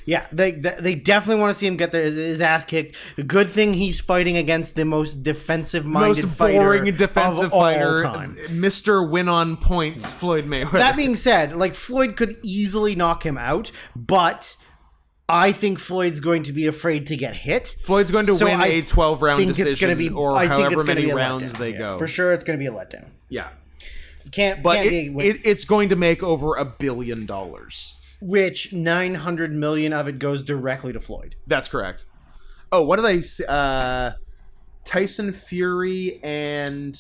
Yeah, they definitely want to see him get his ass kicked. Good thing he's fighting against the most defensive-minded Most fighter boring defensive of all fighter, time. Mr. Win on points, Floyd Mayweather. That being said, like Floyd could easily knock him out, but I think Floyd's going to be afraid to get hit. Floyd's going to win a 12-round decision, it's gonna be, or I think however it's gonna many be a rounds letdown. they Yeah, go. for sure, it's going to be a letdown. Yeah. Can't But be it's going to make over $1 billion. which 900 million of it goes directly to Floyd. That's correct. Oh, what did I say? Tyson Fury and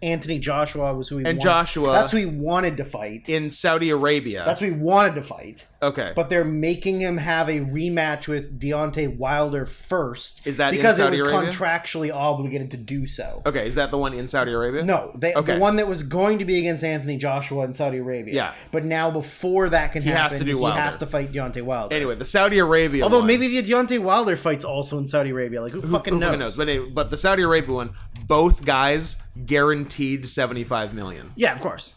Anthony Joshua was who he wanted. Joshua. That's who he wanted to fight. In Saudi Arabia. That's who he wanted to fight. Okay. But they're making him have a rematch with Deontay Wilder first. Is that in because Saudi it was Arabia? Contractually obligated to do so? Okay, is that the one in Saudi Arabia? No, the one that was going to be against Anthony Joshua in Saudi Arabia. Yeah. But now before that can happen, has to do Wilder. He has to fight Deontay Wilder. Anyway, the Saudi Arabia Although one, maybe the Deontay Wilder fight's also in Saudi Arabia. Like, who fucking knows? But, anyway, but the Saudi Arabia one, both guys guaranteed $75 million. Yeah, of course.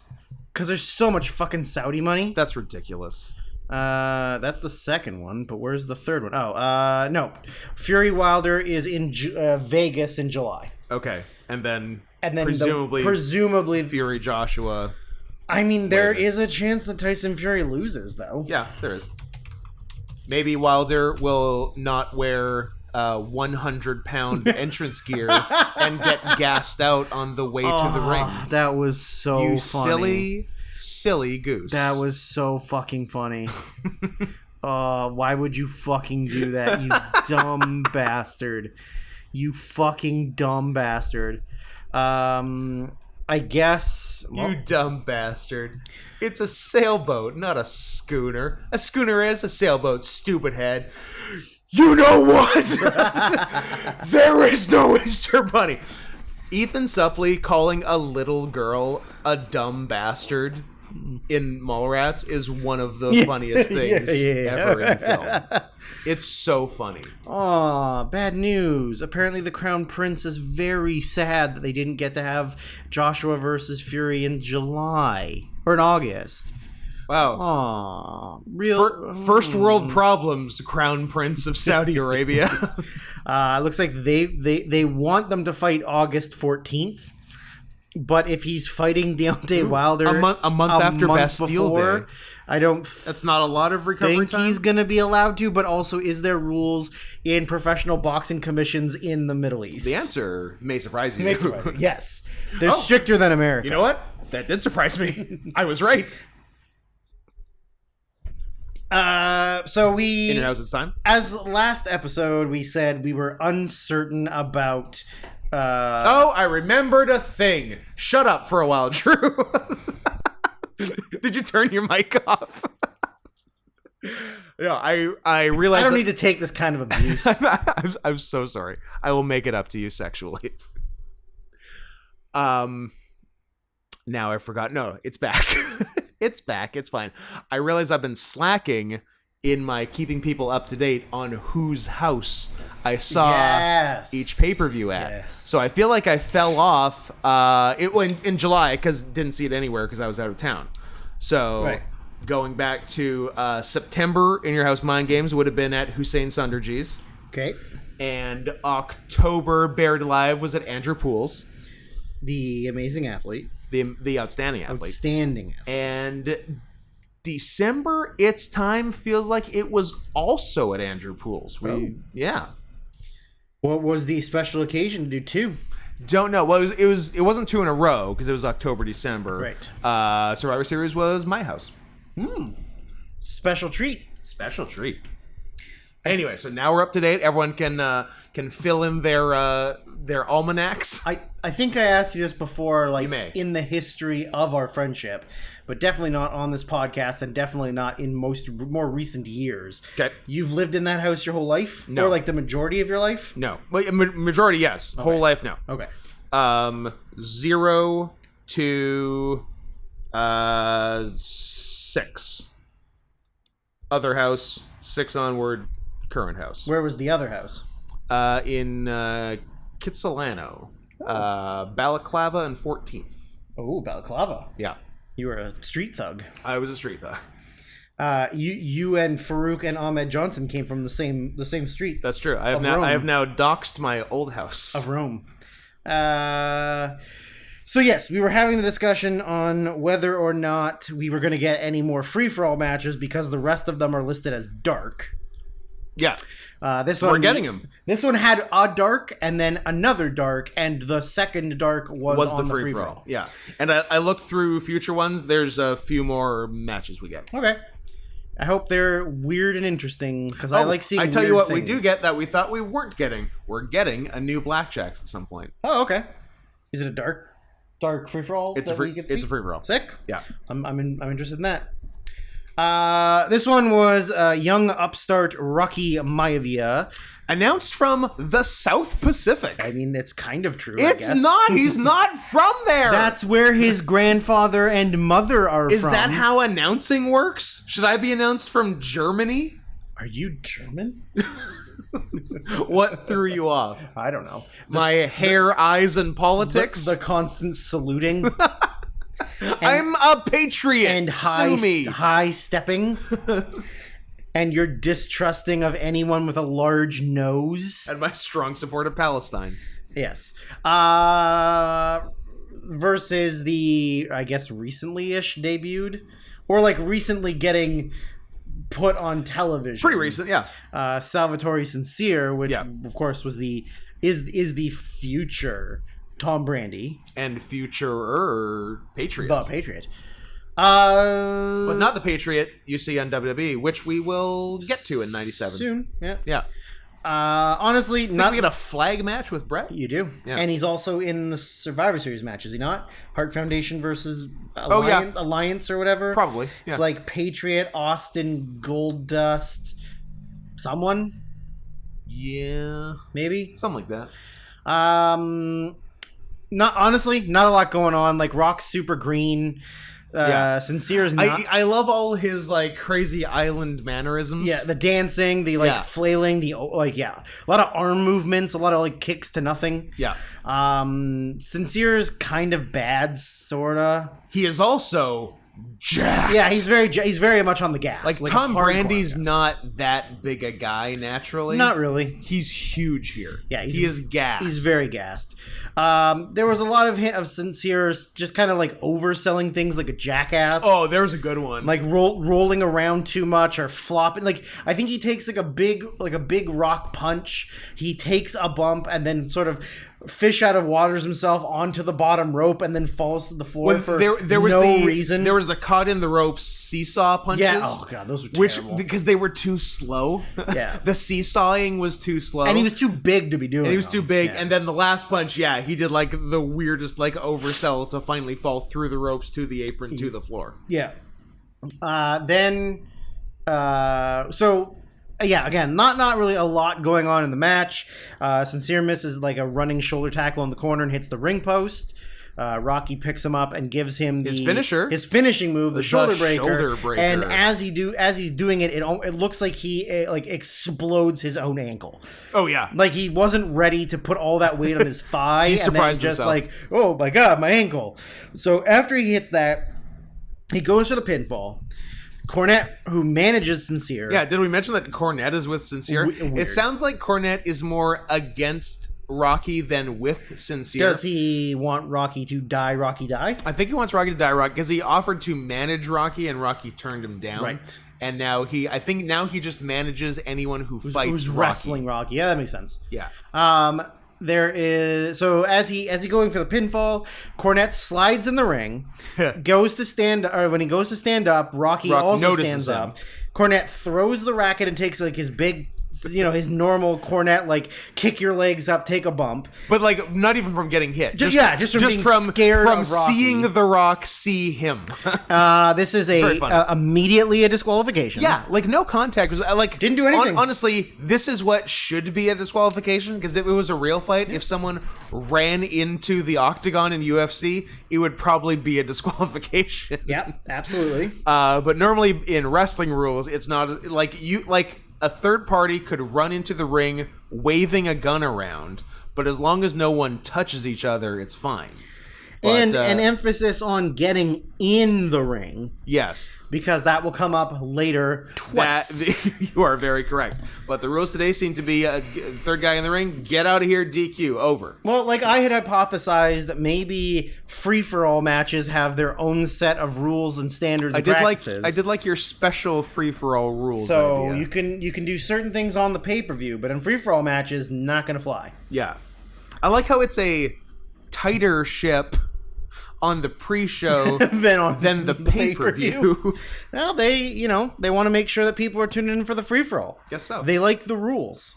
Because there's so much fucking Saudi money. That's ridiculous. That's the second one, but where's the third one? Oh, no. Fury Wilder is in Vegas in July. Okay, and then presumably Fury Joshua. I mean, there is a chance that Tyson Fury loses, though. Yeah, there is. Maybe Wilder will not wear 100-pound entrance gear and get gassed out on the way to the ring. That was so You funny. silly goose. That was so fucking funny. Why would you fucking do that, you dumb bastard? You fucking dumb bastard. I guess... You dumb bastard. It's a sailboat, not a schooner. A schooner is a sailboat, stupid head. You know what? There is no Easter Bunny. Ethan Suplee calling a little girl a dumb bastard in Mallrats is one of the funniest things ever in film. It's so funny. Aw, bad news. Apparently the Crown Prince is very sad that they didn't get to have Joshua versus Fury in July. Or in August. Wow. Aw. First world problems, Crown Prince of Saudi Arabia. Looks like they want them to fight August 14th. But if he's fighting Deontay Wilder a month after Bastille Day, I don't. That's not a lot of recovery time. He's going to be allowed to. But also, is there rules in professional boxing commissions in the Middle East? The answer may surprise you. Yes, they're stricter than America. You know what? That did surprise me. I was right. So we. In your house, it's time. As last episode, we said we were uncertain about. I remembered a thing. Shut up for a while, Drew. Did you turn your mic off? Yeah, I realized. I don't need to take this kind of abuse. I'm so sorry. I will make it up to you sexually. Now I forgot. No, it's back. It's back. It's fine. I realize I've been slacking in my keeping people up to date on whose house I saw each pay-per-view at. Yes. So I feel like I fell off in July because didn't see it anywhere because I was out of town. So going back to September, In Your House Mind Games would have been at Hussein Sunderji's. Okay. And October, Buried Alive was at Andrew Poole's. The amazing athlete. The outstanding athlete. Outstanding athlete. And December, It's Time feels like it was also at Andrew Poole's. Yeah. What was the special occasion to do two? Don't know. Well, it wasn't two in a row because it was October, December. Right. Survivor Series was my house. Special treat. Special treat. Anyway, so now we're up to date. Everyone can fill in their almanacs. I think I asked you this before, like You may. in the history of our friendship, but definitely not on this podcast, and definitely not in more recent years. Okay. You've lived in that house your whole life, No. or like the majority of your life? No. Well, majority, yes. Whole life, no. Okay. 0 to 6. Other house, 6 onward, current house. Where was the other house? In Kitsilano. Balaclava and 14th. Oh, Balaclava. Yeah. You were a street thug. I was a street thug. You and Farouk and Ahmed Johnson came from the same streets. That's true. I have now doxed my old house of Rome. So yes, we were having the discussion on whether or not we were going to get any more free-for-all matches because the rest of them are listed as dark. Yeah. This one we're getting them. This one had a dark and then another dark, and the second dark was on the free-for-all. Yeah. And I looked through future ones. There's a few more matches we get. Okay. I hope they're weird and interesting because I like seeing. I tell you what, things. we do get that we thought we weren't getting. We're getting a new Blackjacks at some point. Oh, okay. Is it a dark free for all? It's a free for all. Sick. Yeah. I'm interested in that. This one was young upstart Rocky Maivia. Announced from the South Pacific. I mean, it's kind of true. It's I guess. not. He's not from there. That's where his grandfather and mother are Is from. that how announcing works? Should I be announced from Germany? Are you German? What threw you off? I don't know. My hair, eyes, and politics? The constant saluting. I'm a patriot. And Sue me. high stepping. And you're distrusting of anyone with a large nose. And my strong support of Palestine. Yes. Versus the, I guess, recently-ish debuted. Or, like, recently getting put on television. Pretty recent, yeah. Salvatore Sincere, which, Yeah. of course, was is the future Tom Brady. And future Patriot. The Patriot. But not the Patriot you see on WWE, which we will get to in 97. Soon, yeah. Yeah. Honestly, Think we get a flag match with Bret? You do. Yeah. And he's also in the Survivor Series match, is he not? Hart Foundation versus Alliance or whatever? Probably, yeah. It's like Patriot, Austin, Goldust, someone? Yeah. Maybe? Something like that. Not a lot going on. Like, Rock's super green. Sincere's not. I love all his like crazy island mannerisms. Yeah, the dancing, the flailing, a lot of arm movements, a lot of like kicks to nothing. Yeah. Sincere's kind of bad, sorta. He is also jacked. Yeah, he's very much on the gas. Like Tom Brandy's not that big a guy naturally. Not really. He's huge here. Yeah, he is gassed. He's very gassed. There was a lot of Sincere just kind of like overselling things like a jackass. Oh, there was a good one. Like rolling around too much or flopping. Like I think he takes like a big rock punch. He takes a bump and then sort of fish out of waters himself onto the bottom rope and then falls to the floor for there was no reason. There was the caught in the ropes seesaw punches. Yeah. Oh god, those were terrible. Because they were too slow. Yeah. The seesawing was too slow. And he was too big to be doing. And he was too big. Yeah. And then the last punch, yeah, he did like the weirdest like oversell to finally fall through the ropes to the apron to the floor. Yeah. Yeah, again, not really a lot going on in the match. Sincere misses like a running shoulder tackle in the corner and hits the ring post. Rocky picks him up and gives him his finishing move, the shoulder breaker. And as he's doing it, it looks like he like explodes his own ankle. Oh yeah, like he wasn't ready to put all that weight on his thigh. He surprised just himself. Like, oh my god, my ankle. So after he hits that, he goes for the pinfall. Cornette, who manages Sincere. Yeah, did we mention that Cornette is with Sincere? Weird. It sounds like Cornette is more against Rocky than with Sincere. Does he want Rocky to die? Rocky die? I think he wants Rocky to die, Rocky, because he offered to manage Rocky and Rocky turned him down. Right. And now he just manages anyone who's Who's Rocky. wrestling Rocky. Yeah, that makes sense. Yeah. There is as he going for the pinfall, Cornette slides in the ring, goes to stand when he goes to stand up, Rocky also stands up. Cornette throws the racket and takes like his big, his normal Cornette like kick your legs up, take a bump. But like not even from getting hit. Just from being scared from of Rocky. seeing The Rock see him. This is immediately a disqualification. Yeah, like no contact. Like didn't do anything. Honestly, this is what should be a disqualification, because if it was a real fight, if someone ran into the octagon in UFC, it would probably be a disqualification. Yep, absolutely. But normally in wrestling rules, it's not like a third party could run into the ring waving a gun around, but as long as no one touches each other, it's fine. But, and an emphasis on getting in the ring. Yes. Because that will come up later twice. You are very correct. But the rules today seem to be third guy in the ring, get out of here, DQ, over. Well, like I had hypothesized that maybe free-for-all matches have their own set of rules and standards and practices. I did like your special free-for-all rules so idea. you can do certain things on the pay-per-view, but in free-for-all matches, not going to fly. Yeah. I like how it's a tighter ship on the pre-show than the pay-per-view. Well, they want to make sure that people are tuning in for the free-for-all. Guess so. They like the rules.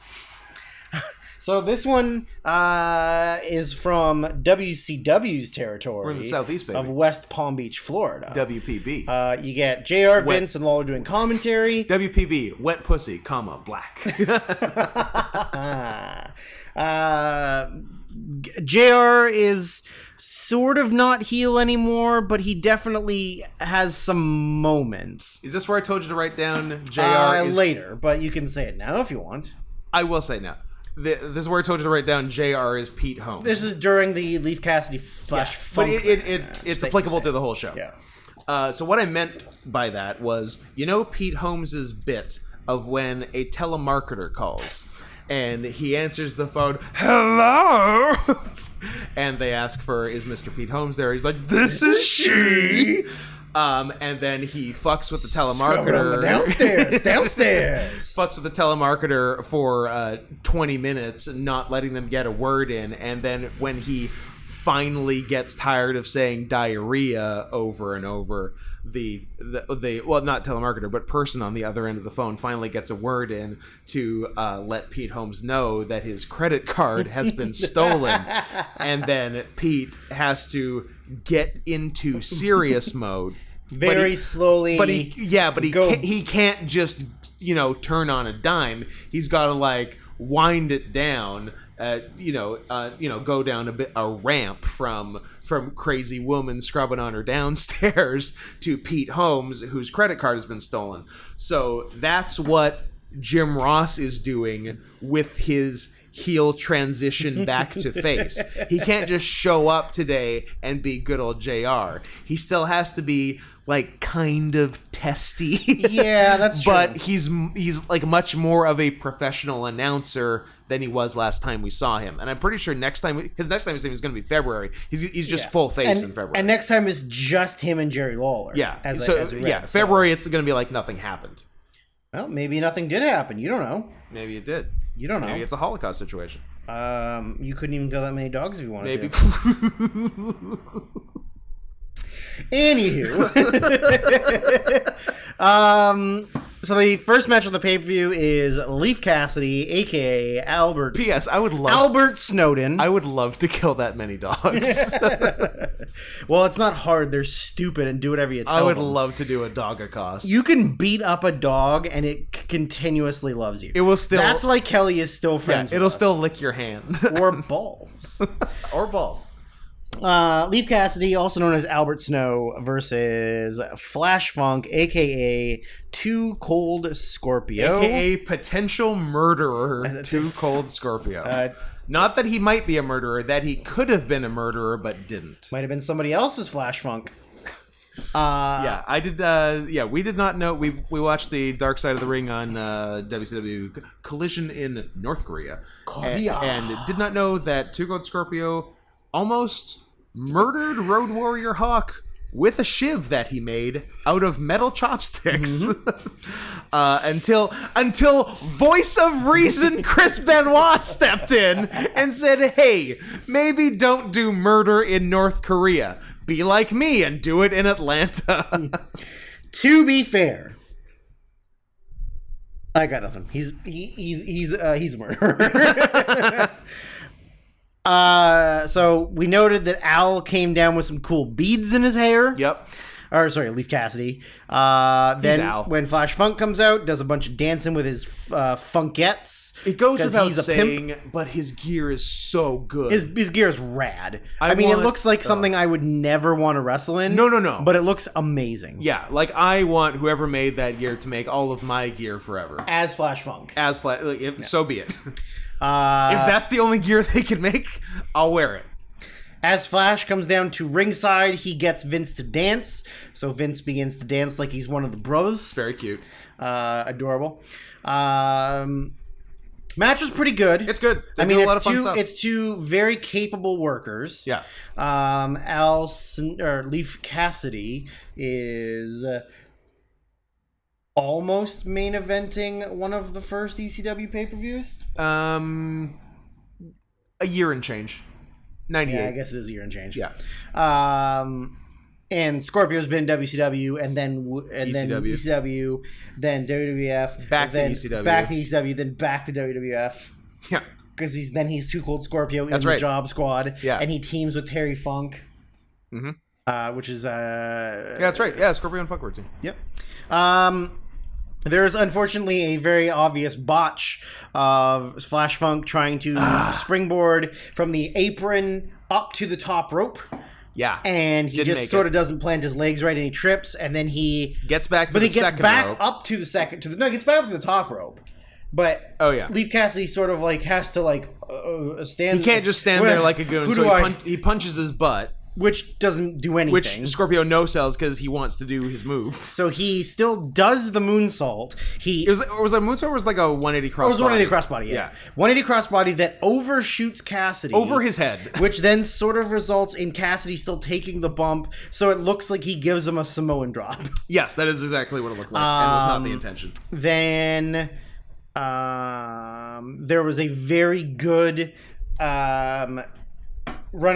So this one is from WCW's territory. We're in the Southeast, baby. Of West Palm Beach, Florida. WPB. You get JR, Vince, and Lawler doing commentary. WPB, wet pussy, black. JR is sort of not heel anymore, but he definitely has some moments. Is this where I told you to write down JR? Later, but you can say it now if you want. I will say now. This is where I told you to write down JR is Pete Holmes. This is during the Leaf Cassidy Flash Funk. But it's applicable to the whole show. Yeah. So what I meant by that was, Pete Holmes's bit of when a telemarketer calls and he answers the phone, hello, and they ask for, is Mr. Pete Holmes there? He's like, this is she. And then he fucks with the telemarketer. Downstairs. Fucks with the telemarketer for 20 minutes, not letting them get a word in. And then when he finally gets tired of saying diarrhea over and over, the not telemarketer, but person on the other end of the phone finally gets a word in to let Pete Holmes know that his credit card has been stolen. And then Pete has to get into serious mode very slowly. But he can't just turn on a dime. He's got to wind it down. Go down a ramp from crazy woman scrubbing on her downstairs to Pete Holmes, whose credit card has been stolen. So that's what Jim Ross is doing with his heel transition back to face. He can't just show up today and be good old JR. He still has to be like kind of testy. Yeah, that's true. But he's like much more of a professional announcer than he was last time we saw him. And I'm pretty sure next time we see him is going to be February. He's just full face in February. And next time is just him and Jerry Lawler. Yeah. February it's going to be like nothing happened. Well, maybe nothing did happen. You don't know. Maybe it did. You don't know. Maybe it's a Holocaust situation. You couldn't even kill that many dogs if you wanted Maybe. to. Anywho. So the first match on the pay-per-view is Leif Cassidy, a.k.a. Albert. P.S. Albert Snowden. I would love to kill that many dogs. Well, it's not hard. They're stupid and do whatever you tell them. I would love to do a dog accost. You can beat up a dog and it continuously loves you. It will still. That's why Kelly is still friends with it'll us. still lick your hand. Or balls. Or balls. Leif Cassidy, also known as Albert Snow, versus Flash Funk, a.k.a. Too Cold Scorpio. A.k.a. potential murderer, Too Cold Scorpio. Not that he might be a murderer, that he could have been a murderer but didn't. Might have been somebody else's Flash Funk. I did. We did not know. We watched the Dark Side of the Ring on WCW Collision in North Korea, and did not know that Too Cold Scorpio almost murdered Road Warrior Hawk with a shiv that he made out of metal chopsticks. Until voice of reason Chris Benoit stepped in and said, "Hey, maybe don't do murder in North Korea. Be like me and do it in Atlanta." To be fair, I got nothing. He's a murderer. So we noted that Al came down with some cool beads in his hair. Yep. Or sorry, Leif Cassidy. Then Al. when Flash Funk comes out, does a bunch of dancing with his funkettes. It goes without he's a saying, pimp. but his gear is so good. His gear is rad. I mean, want- it looks like something I would never want to wrestle in. No. But it looks amazing. Yeah, like I want whoever made that gear to make all of my gear forever. As Flash Funk. So be it. If that's the only gear they can make, I'll wear it. As Flash comes down to ringside, he gets Vince to dance. So Vince begins to dance like he's one of the brothers. Very cute. Adorable. Match was pretty good. It's good. I mean, a lot of fun stuff. it's two very capable workers. Yeah. Leif Cassidy is almost main eventing one of the first ECW pay-per-views. A year and change. 98. Yeah, I guess it is a year and change. Yeah. And Scorpio's been in WCW, and then ECW, then WWF, Back to then ECW. back to ECW, then back to WWF. Yeah. Because he's Too Cold Scorpio in the right. Job Squad. Yeah. And he teams with Terry Funk. Mm-hmm. Which is Yeah, that's right. Yeah, Scorpio and Funk were team. Yep. There's unfortunately a very obvious botch of Flash Funk trying to springboard from the apron up to the top rope. Yeah. And he just sort of doesn't plant his legs right, and he trips, and then he gets back to the second rope. But he gets back up to the second, he gets back up to the top rope. But Leif Cassidy sort of like has to like stand. He can't just stand there like a goon. So he punches his butt, which doesn't do anything. Which Scorpio no-sells because he wants to do his move. So he still does the moonsault. Was it a moonsault or was it like a 180 crossbody? It was 180 crossbody, yeah. 180 crossbody that overshoots Cassidy. Over his head. Which then sort of results in Cassidy still taking the bump, so it looks like he gives him a Samoan drop. Yes, that is exactly what it looked like, and it was not the intention. Then there was a very good run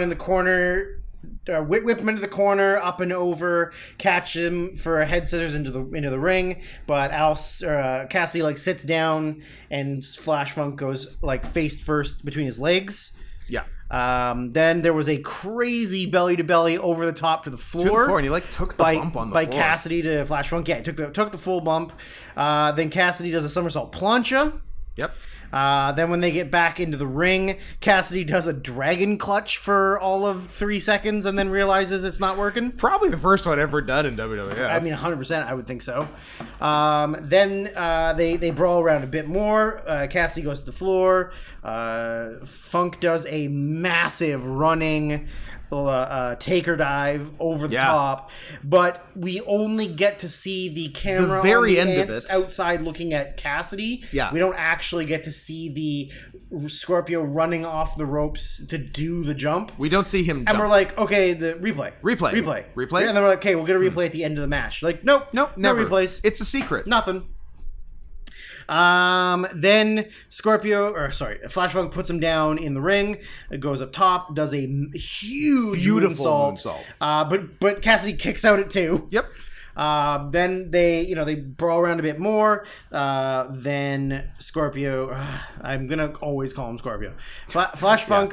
in the corner. Whip him into the corner, up and over, catch him for a head scissors into the ring. But Cassidy like sits down, and Flash Funk goes like face first between his legs. Yeah. Then there was a crazy belly to belly over the top to the floor. And he like took the bump on the floor. By Cassidy to Flash Funk. Yeah, he took the full bump. Then Cassidy does a somersault plancha. Yep. Then when they get back into the ring, Cassidy does a dragon clutch for all of 3 seconds and then realizes it's not working. Probably the first one ever done in WWF. I mean, 100%, I would think so. Then they brawl around a bit more. Cassidy goes to the floor. Funk does a massive running taker dive over the top, but we only get to see the camera the very on the end ants of it outside looking at Cassidy. Yeah. We don't actually get to see the Scorpio running off the ropes to do the jump. We don't see him jump. And we're like, okay, the replay. And then we're like, okay, we'll get a replay at the end of the match. Like, nope, never. No replays. It's a secret. Nothing. Then Flash Funk puts him down in the ring. It goes up top, does a huge beautiful moonsault. But Cassidy kicks out at 2. Yep. Then they brawl around a bit more. Then Scorpio, I'm gonna always call him Scorpio. Flash Funk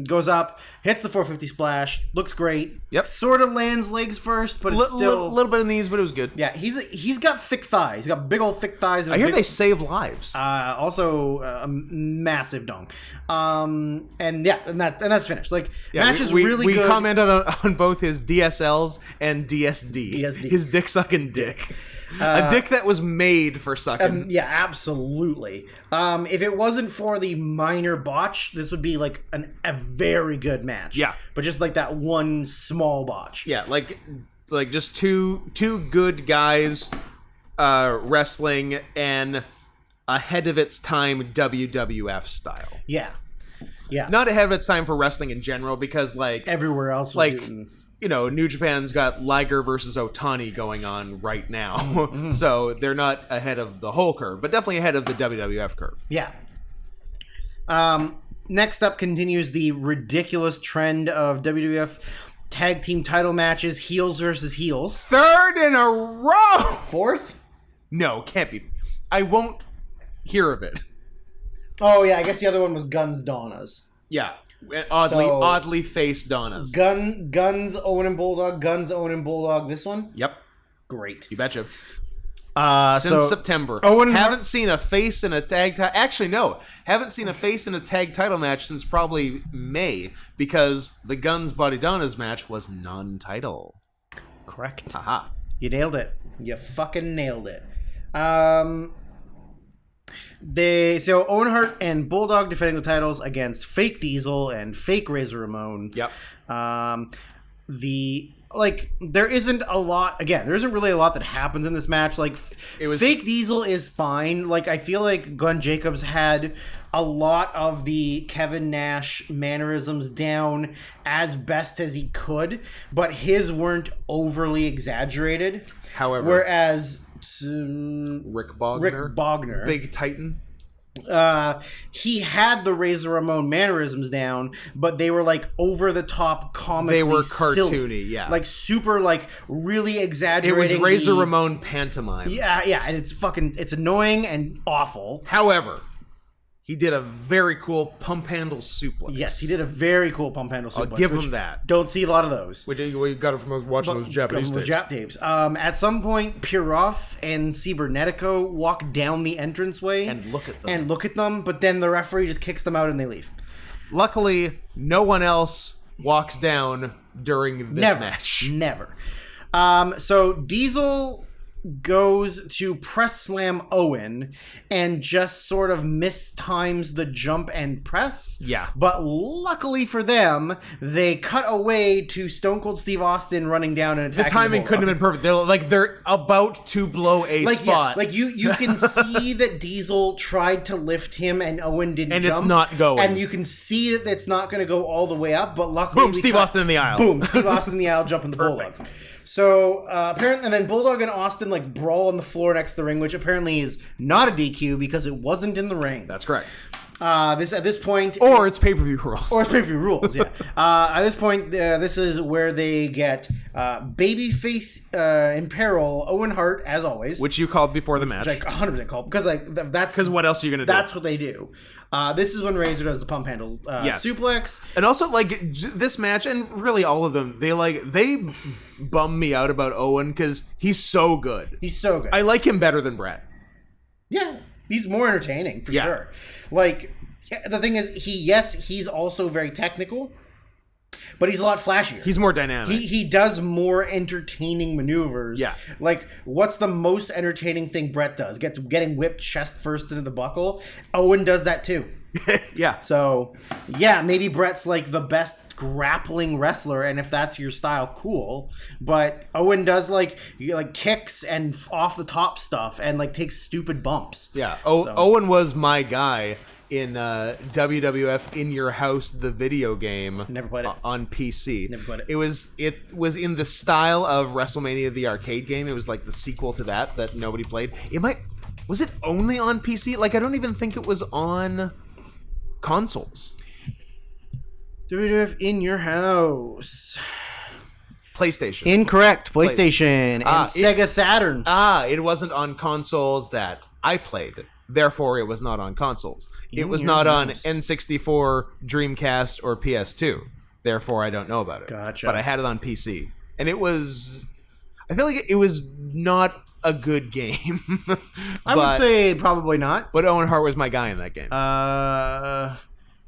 goes up, hits the 450 splash, looks great. Yep. Sort of lands legs first, but it's still a little bit in these, but it was good. Yeah, he's got thick thighs. He's got big old thick thighs. And I hear they save lives. Also a massive dong. And that's finished. Like match is really good. We commented on both his DSLs and DSD. His dick sucking dick. A dick that was made for sucking. Yeah, absolutely. If it wasn't for the minor botch, this would be like a very good match. Yeah. But just like that one small botch. Yeah, like just two good guys wrestling and ahead of its time WWF style. Yeah. Yeah. Not ahead of its time for wrestling in general, because like everywhere else was doing... New Japan's got Liger versus Otani going on right now. So they're not ahead of the whole curve, but definitely ahead of the WWF curve. Yeah. Next up continues the ridiculous trend of WWF tag team title matches, heels versus heels. 3rd in a row! 4th? No, can't be. I won't hear of it. Oh, yeah, I guess the other one was Guns Donnas. Yeah. Oddly faced Donnas. Guns, Owen and Bulldog. Guns, Owen and Bulldog. This one? Yep. Great. You betcha. Since September. Haven't seen a face in a tag title. Actually, no. Haven't seen a face in a tag title match since probably May, because the Guns Body Donnas match was non-title. Correct. Haha. You nailed it. You fucking nailed it. So Owen Hart and Bulldog defending the titles against Fake Diesel and Fake Razor Ramon. Yep. There isn't a lot. Again, there isn't really a lot that happens in this match. Fake Diesel is fine. I feel like Glenn Jacobs had a lot of the Kevin Nash mannerisms down as best as he could, but his weren't overly exaggerated. However, whereas Rick Bogner, Big Titan, he had the Razor Ramon mannerisms down, but they were over the top comically. They were cartoony, silly. yeah, super really exaggerating. It was Razor Ramon pantomime. Yeah, and it's annoying and awful. However, he did a very cool pump handle suplex. Yes, he did a very cool pump handle suplex. I'll give him that. Don't see a lot of those. Which you got it from watching those Japanese tapes. Jap tapes. At some point, Puroff and Cibernetico walk down the entranceway and look at them. But then the referee just kicks them out and they leave. Luckily, no one else walks down during this match. Never. So Diesel goes to press slam Owen and just sort of mistimes the jump and press. Yeah. But luckily for them, they cut away to Stone Cold Steve Austin running down and attacking. The timing couldn't have been perfect. They're about to blow a spot. Yeah, you can see that Diesel tried to lift him and Owen didn't jump. And it's not going. And you can see that it's not going to go all the way up, but luckily boom, Steve Austin in the aisle. Boom, Steve Austin in the aisle jumping the Bulldog. So apparently, and then Bulldog and Austin brawl on the floor next to the ring, which apparently is not a DQ because it wasn't in the ring. That's correct. At this point, or it's pay-per-view rules. Or it's pay-per-view rules. Yeah. At this point, this is where they get babyface in peril. Owen Hart, as always, which you called before the match. 100% called because that's what else are you gonna do? That's what they do. This is when Razor does the pump handle suplex, and also this match, and really all of them, they bum me out about Owen because he's so good. He's so good. I like him better than Bret. Yeah. He's more entertaining for sure. Like, the thing is, he's also very technical, but he's a lot flashier. He's more dynamic. He does more entertaining maneuvers. Yeah. Like, what's the most entertaining thing Bret does? Getting whipped chest first into the buckle. Owen does that too. Yeah. So, yeah, maybe Bret's like the best grappling wrestler, and if that's your style, cool. But Owen does like kicks and off the top stuff and like takes stupid bumps. Yeah. Owen was my guy in WWF In Your House, the video game. Never played it. On PC. Never played it. It was in the style of WrestleMania the arcade game. It was like the sequel to that nobody played. Was it only on PC? Like, I don't even think it was on consoles. WWF In Your House. PlayStation. Incorrect. PlayStation and Sega Saturn. It wasn't on consoles that I played. Therefore, it was not on consoles. It was not on N64, Dreamcast, or PS2. Therefore, I don't know about it. Gotcha. But I had it on PC. And it was... I feel like it was not a good game. I would say probably not. But Owen Hart was my guy in that game.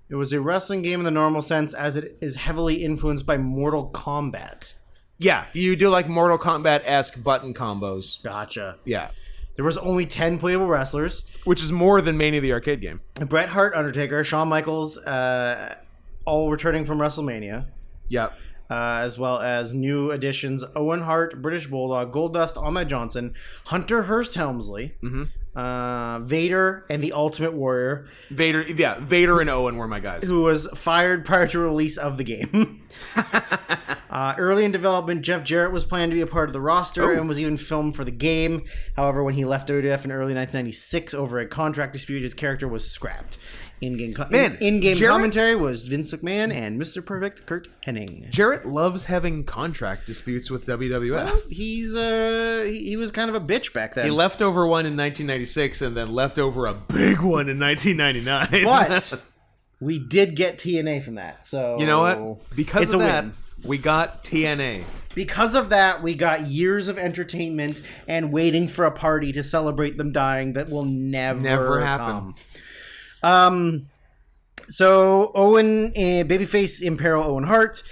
It was a wrestling game in the normal sense, as it is heavily influenced by Mortal Kombat. Yeah, you do like Mortal Kombat-esque button combos. Gotcha. Yeah. There was only 10 playable wrestlers. Which is more than Mania the arcade game. Bret Hart, Undertaker, Shawn Michaels, all returning from WrestleMania. Yep. As well as new additions: Owen Hart, British Bulldog, Goldust, Ahmed Johnson, Hunter Hearst Helmsley, Vader, and the Ultimate Warrior. Vader and Owen were my guys. Who was fired prior to release of the game. Early in development, Jeff Jarrett was planned to be a part of the roster and was even filmed for the game. However, when he left WWF in early 1996 over a contract dispute, his character was scrapped. In-game commentary was Vince McMahon and Mr. Perfect Kurt Hennig. Jarrett loves having contract disputes with WWF. Well, he was kind of a bitch back then. He left over one in 1996 and then left over a big one in 1999. But we did get TNA from that. So you know what? Because of that, we got TNA. Because of that, we got years of entertainment and waiting for a party to celebrate them dying that will never happen. So Owen, babyface Imperial Owen Hart.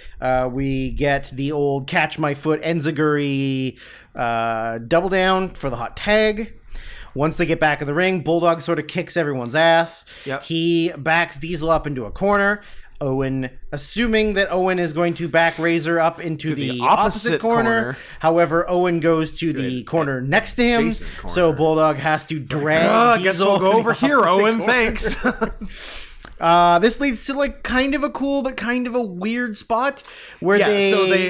We get the old catch my foot enziguri double down for the hot tag. Once they get back in the ring, Bulldog sort of kicks everyone's ass. Yep. He backs Diesel up into a corner. Owen, assuming that Owen is going to back Razor up into the opposite corner. However, Owen goes to the corner next to him, so Bulldog has to drag I guess we'll go over here, Owen. Corner. Thanks. This leads to like kind of a cool but kind of a weird spot where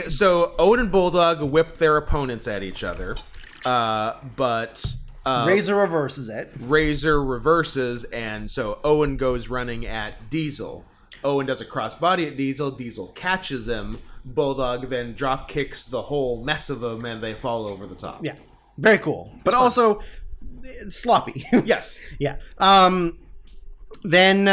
so Owen and Bulldog whip their opponents at each other, but Razor reverses it. Razor reverses, and so Owen goes running at Diesel. Owen does a crossbody at Diesel. Diesel catches him. Bulldog then drop kicks the whole mess of them, and they fall over the top. Yeah, very cool, but also sloppy. Yes. Yeah. Then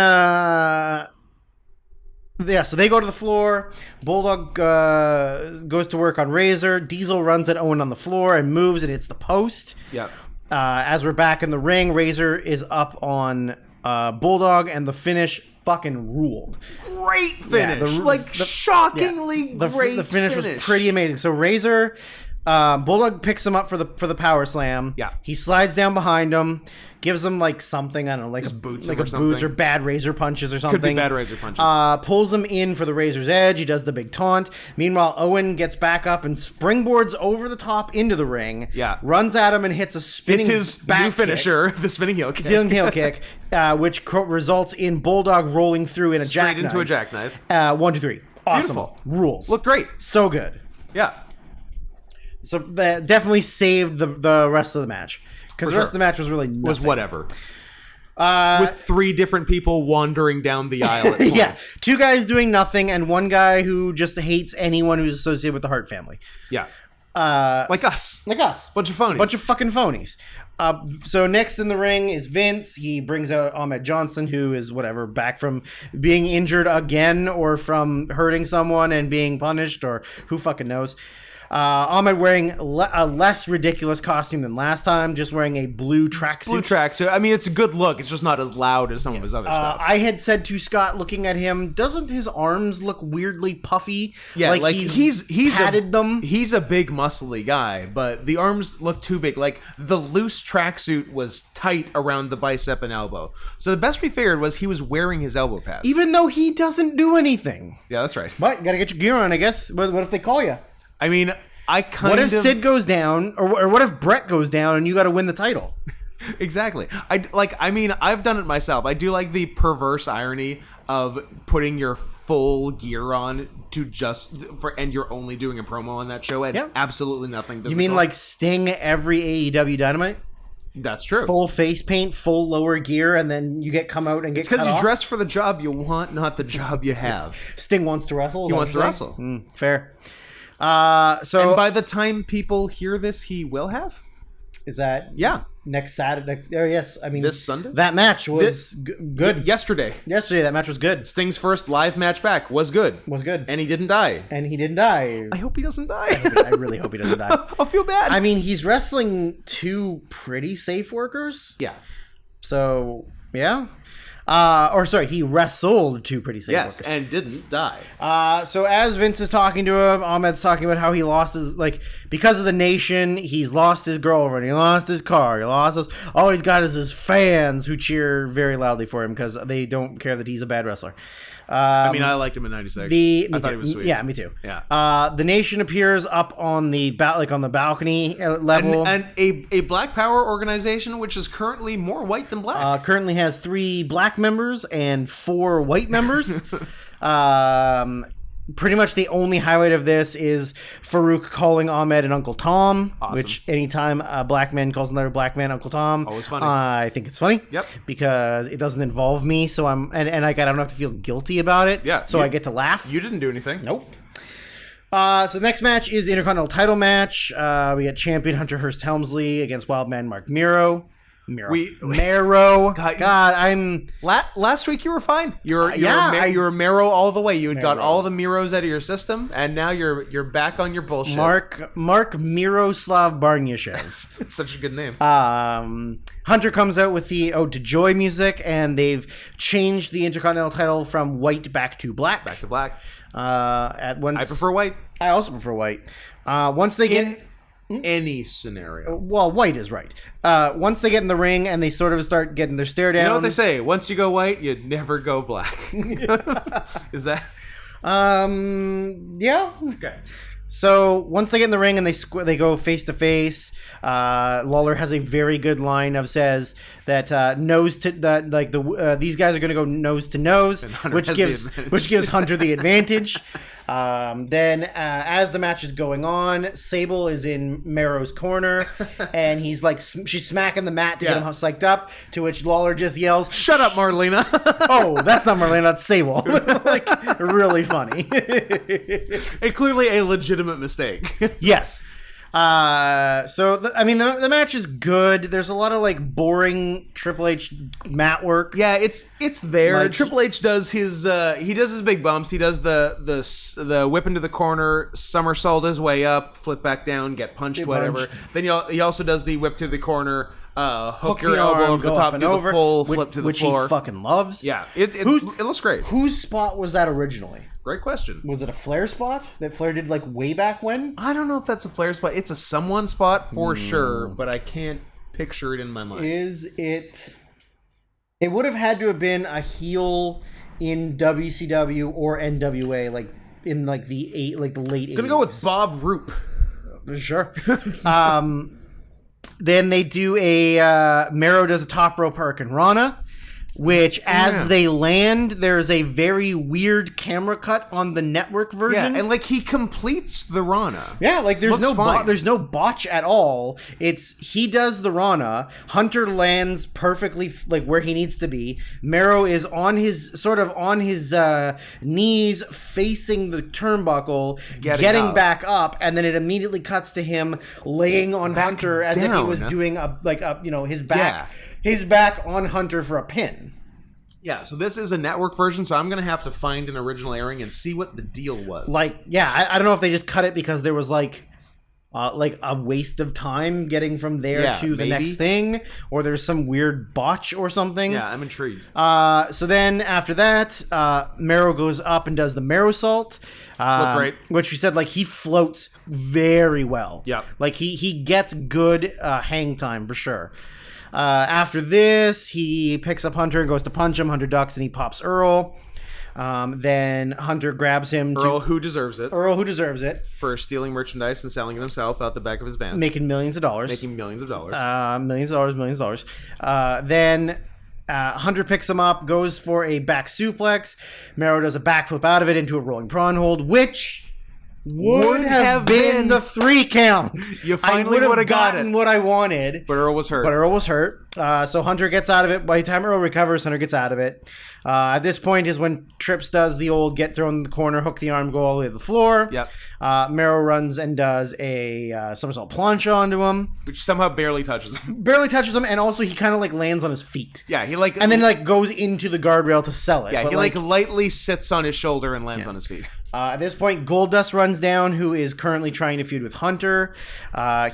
so they go to the floor. Bulldog goes to work on Razor. Diesel runs at Owen on the floor and moves and hits the post. Yep. As we're back in the ring, Razor is up on Bulldog, and the finish fucking ruled. Great finish. Shockingly great. The finish was pretty amazing. So Razor, Bulldog picks him up for the power slam. Yeah. He slides down behind him, gives him like something, I don't know, like his boots, like or a something. boots or bad razor punches or something. Could be bad razor punches. Pulls him in for the Razor's Edge. He does the big taunt. Meanwhile, Owen gets back up and springboards over the top into the ring. Yeah. Runs at him and hits a spinning his back new finisher, the spinning heel kick. Spinning heel kick, which results in Bulldog rolling through in a straight jackknife. into a jackknife. 1, 2, 3. Awesome. Beautiful. Rules. Look great. So good. Yeah. So that definitely saved the rest of the match. Because the rest of the match was really nothing. Was whatever. With 3 different people wandering down the aisle at points. Yeah. 2 guys doing nothing and 1 guy who just hates anyone who's associated with the Hart family. Yeah. Like us. Bunch of phonies. Bunch of fucking phonies. So next in the ring is Vince. He brings out Ahmed Johnson, who is whatever, back from being injured again or from hurting someone and being punished, or who fucking knows. Ahmed wearing a less ridiculous costume than last time, just wearing a blue tracksuit. Blue tracksuit. I mean, it's a good look. It's just not as loud as some of his other stuff. I had said to Scott, looking at him, doesn't his arms look weirdly puffy? Yeah, like he's padded them. He's a big, muscly guy, but the arms look too big. Like the loose tracksuit was tight around the bicep and elbow. So the best we figured was he was wearing his elbow pads, even though he doesn't do anything. Yeah, that's right. But you gotta get your gear on, I guess. What if they call you? I mean, what if Sid goes down, or what if Bret goes down and you got to win the title? Exactly. I've done it myself. I do like the perverse irony of putting your full gear on and you're only doing a promo on that show and absolutely nothing physical. You mean like Sting every AEW Dynamite? That's true. Full face paint, full lower gear, and then you come out and get cut off? It's because you dress for the job you want, not the job you have. Sting wants to wrestle? He wants to wrestle. Fair. And by the time people hear this, he will have? Is that next Saturday? Yes. I mean, this Sunday? That match was good. Yesterday, that match was good. Sting's first live match back was good. And he didn't die. I hope he doesn't die. I really hope he doesn't die. I'll feel bad. I mean, he's wrestling two pretty safe workers. Yeah. So, yeah. He wrestled two pretty safe workers. And didn't die. So as Vince is talking to him, Ahmed's talking about how he lost his, because of the nation, he's lost his girlfriend, he lost his car, all he's got is his fans who cheer very loudly for him because they don't care that he's a bad wrestler. I liked him in '96. I thought he was sweet. Yeah, me too. Yeah. The Nation appears up on the balcony level, and a Black Power organization which is currently more white than black. Currently has 3 black members and 4 white members. Pretty much the only highlight of this is Farouk calling Ahmed and Uncle Tom, which anytime a black man calls another black man Uncle Tom, always funny. I think it's funny. Yep. Because it doesn't involve me, so I don't have to feel guilty about it. Yeah. So I get to laugh. You didn't do anything. Nope. So the next match is the Intercontinental title match. We got champion Hunter Hearst Helmsley against Wildman Mark Mero. Mero. I'm. Last week you were fine. You were Mero all the way. You had got all the Miros out of your system, and now you're back on your bullshit. Mark Miroslav Barnyashev. It's such a good name. Hunter comes out with the Ode to Joy music, and they've changed the Intercontinental title from white back to black. Back to black. I prefer white. I also prefer white. Once they get any scenario. Well, white is right. Once they get in the ring and they sort of start getting their stare down. You know what they say? Once you go white, you never go black. Is that? Yeah. Okay. So once they get in the ring and they go face to face, Lawler has a very good line of says that these guys are going to go nose to nose, which gives Hunter the advantage. Then as the match is going on, Sable is in Mero's corner, and he's she's smacking the mat to get him psyched up. To which Lawler just yells, "Shut up, Marlena!" Oh, that's not Marlena, that's Sable. Really funny. And clearly a legitimate mistake. Yes. The match is good. There's a lot of boring Triple H mat work. Yeah, it's there. Triple H does his big bumps. He does the whip into the corner, somersault his way up, flip back down, get punched, whatever. Then he also does the whip to the corner, hook your elbow over the top, do the full flip to the floor, which he fucking loves. Yeah, it looks great. Whose spot was that originally? Great question. Was it a Flair spot that Flair did way back when? I don't know if that's a Flair spot. It's a someone spot for sure, but I can't picture it in my mind. Is it? It would have had to have been a heel in WCW or NWA, in the late 80s. Gonna go with Bob Roop. Sure. Then they do Mero does a top rope Hurricane Rana. Which, as they land, there's a very weird camera cut on the network version. Yeah, and he completes the Rana. Yeah, there's no botch at all. He does the Rana. Hunter lands perfectly where he needs to be. Mero is on his knees, facing the turnbuckle, getting back up, and then it immediately cuts to him laying on Hunter as if he was doing his back. Yeah. His back on Hunter for a pin. Yeah, so this is a network version, so I'm going to have to find an original airing and see what the deal was. I don't know if they just cut it because there was like a waste of time getting from there to the next thing, or there's some weird botch or something. Yeah, I'm intrigued. So then after that, Mero goes up and does the Merosault. Look great. Which we said, like, he floats very well. Yeah. Like, he gets good hang time for sure. After this, he picks up Hunter and goes to punch him. Hunter ducks and he pops Earl. Then Hunter grabs him. Earl, who deserves it. For stealing merchandise and selling it himself out the back of his van. Making millions of dollars. Millions of dollars. Then Hunter picks him up, goes for a back suplex. Mero does a backflip out of it into a rolling prawn hold, which would have been the 3 count. You finally would have gotten what I wanted. But Earl was hurt. So Hunter gets out of it. By the time Earl recovers, Hunter gets out of it. At this point is when Trips does the old get thrown in the corner, hook the arm, go all the way to the floor. Yep. Mero runs and does a somersault plancha onto him. Which somehow barely touches him. And also he kind of like lands on his feet. Yeah, and then like goes into the guardrail to sell it. Yeah, he like lightly sits on his shoulder and lands on his feet. At this point, Goldust runs down, who is currently trying to feud with Hunter.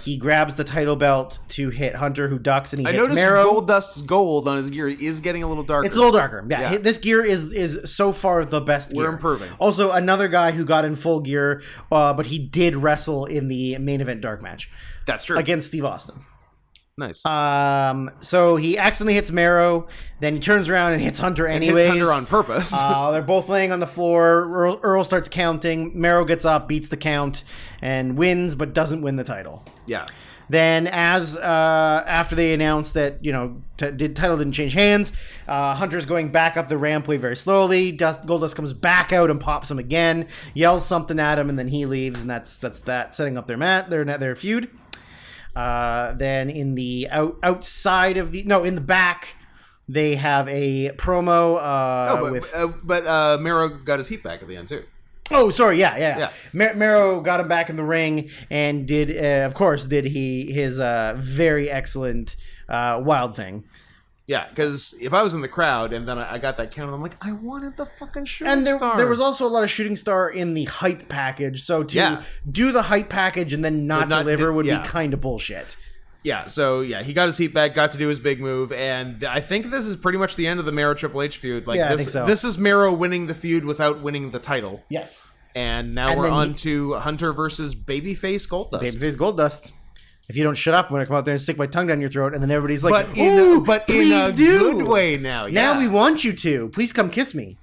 He grabs the title belt to hit Hunter, who ducks, and he hits Mero. Goldust's gold on his gear is getting a little darker. It's a little darker. Yeah. This gear is so far the best gear. We're improving. Also, another guy who got in full gear, but he did wrestle in the main event dark match. That's true. Against Steve Austin. Nice. So he accidentally hits Mero, then he turns around and hits Hunter anyways. Hits Hunter on purpose. They're both laying on the floor. Earl starts counting. Mero gets up, beats the count, and wins, but doesn't win the title. Yeah. Then after they announced that, title didn't change hands, Hunter's going back up the rampway very slowly. Goldust comes back out and pops him again, yells something at him, and then he leaves, and that's that, setting up their feud. Then in the in the back, they have a promo but Mero got his heat back at the end too. Oh, sorry, yeah. Mero got him back in the ring and did his very excellent wild thing. Yeah, because if I was in the crowd and then I got that count, I'm like, I wanted the fucking shooting star. And there was also a lot of shooting star in the hype package. So to do the hype package and then not deliver would be kind of bullshit. Yeah, so he got his heat back, got to do his big move, and I think this is pretty much the end of the Mero Triple H feud. I think so. This is Mero winning the feud without winning the title. Yes. And now we're on to Hunter versus Babyface Goldust. Babyface Goldust. If you don't shut up, I'm going to come out there and stick my tongue down your throat, and then everybody's like, but in a good way now. Yeah. Now we want you to. Please come kiss me.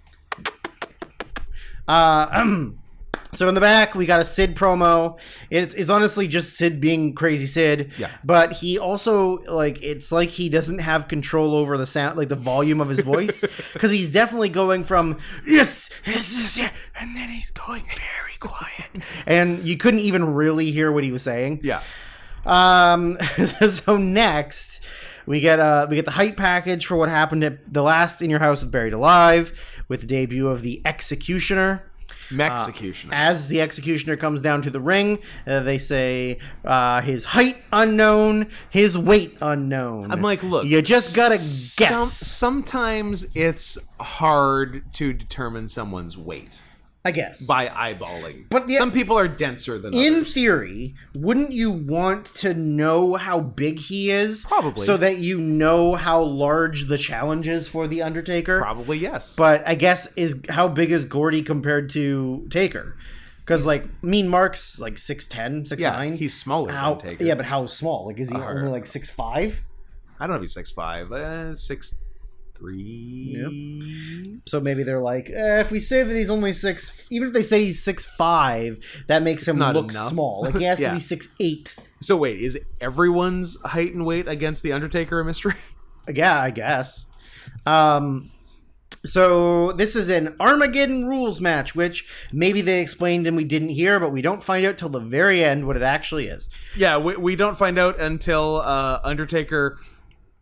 So in the back, we got a Sid promo. It's honestly just Sid being crazy Sid. Yeah. But he also, it's like he doesn't have control over the sound, the volume of his voice. Because he's definitely going from, yes, and then he's going very quiet. And you couldn't even really hear what he was saying. Yeah. So next, we get the hype package for what happened at the last In Your House with Buried Alive, with the debut of the Executioner. As the Executioner comes down to the ring, they say his height unknown, his weight unknown. I'm like, look, you just gotta guess. Sometimes it's hard to determine someone's weight. I guess. By eyeballing. But some people are denser than others. In others. theory, wouldn't you want to know how big he is? Probably. So that you know how large the challenge is for The Undertaker? Probably, yes. But I guess, how big is Gordy compared to Taker? Because, Mean Mark's 6'10", 6'9". Yeah, he's smaller than Taker. Yeah, but how small? Is he only 6'5"? I don't know if he's 6'5". 6'3". Yep. So maybe they're if we say that he's only 6, even if they say he's 6'5", that makes him look small. He has to be 6'8". So wait, is everyone's height and weight against The Undertaker a mystery? Yeah, I guess. So this is an Armageddon rules match, which maybe they explained and we didn't hear, but we don't find out till the very end what it actually is. Yeah, we don't find out until Undertaker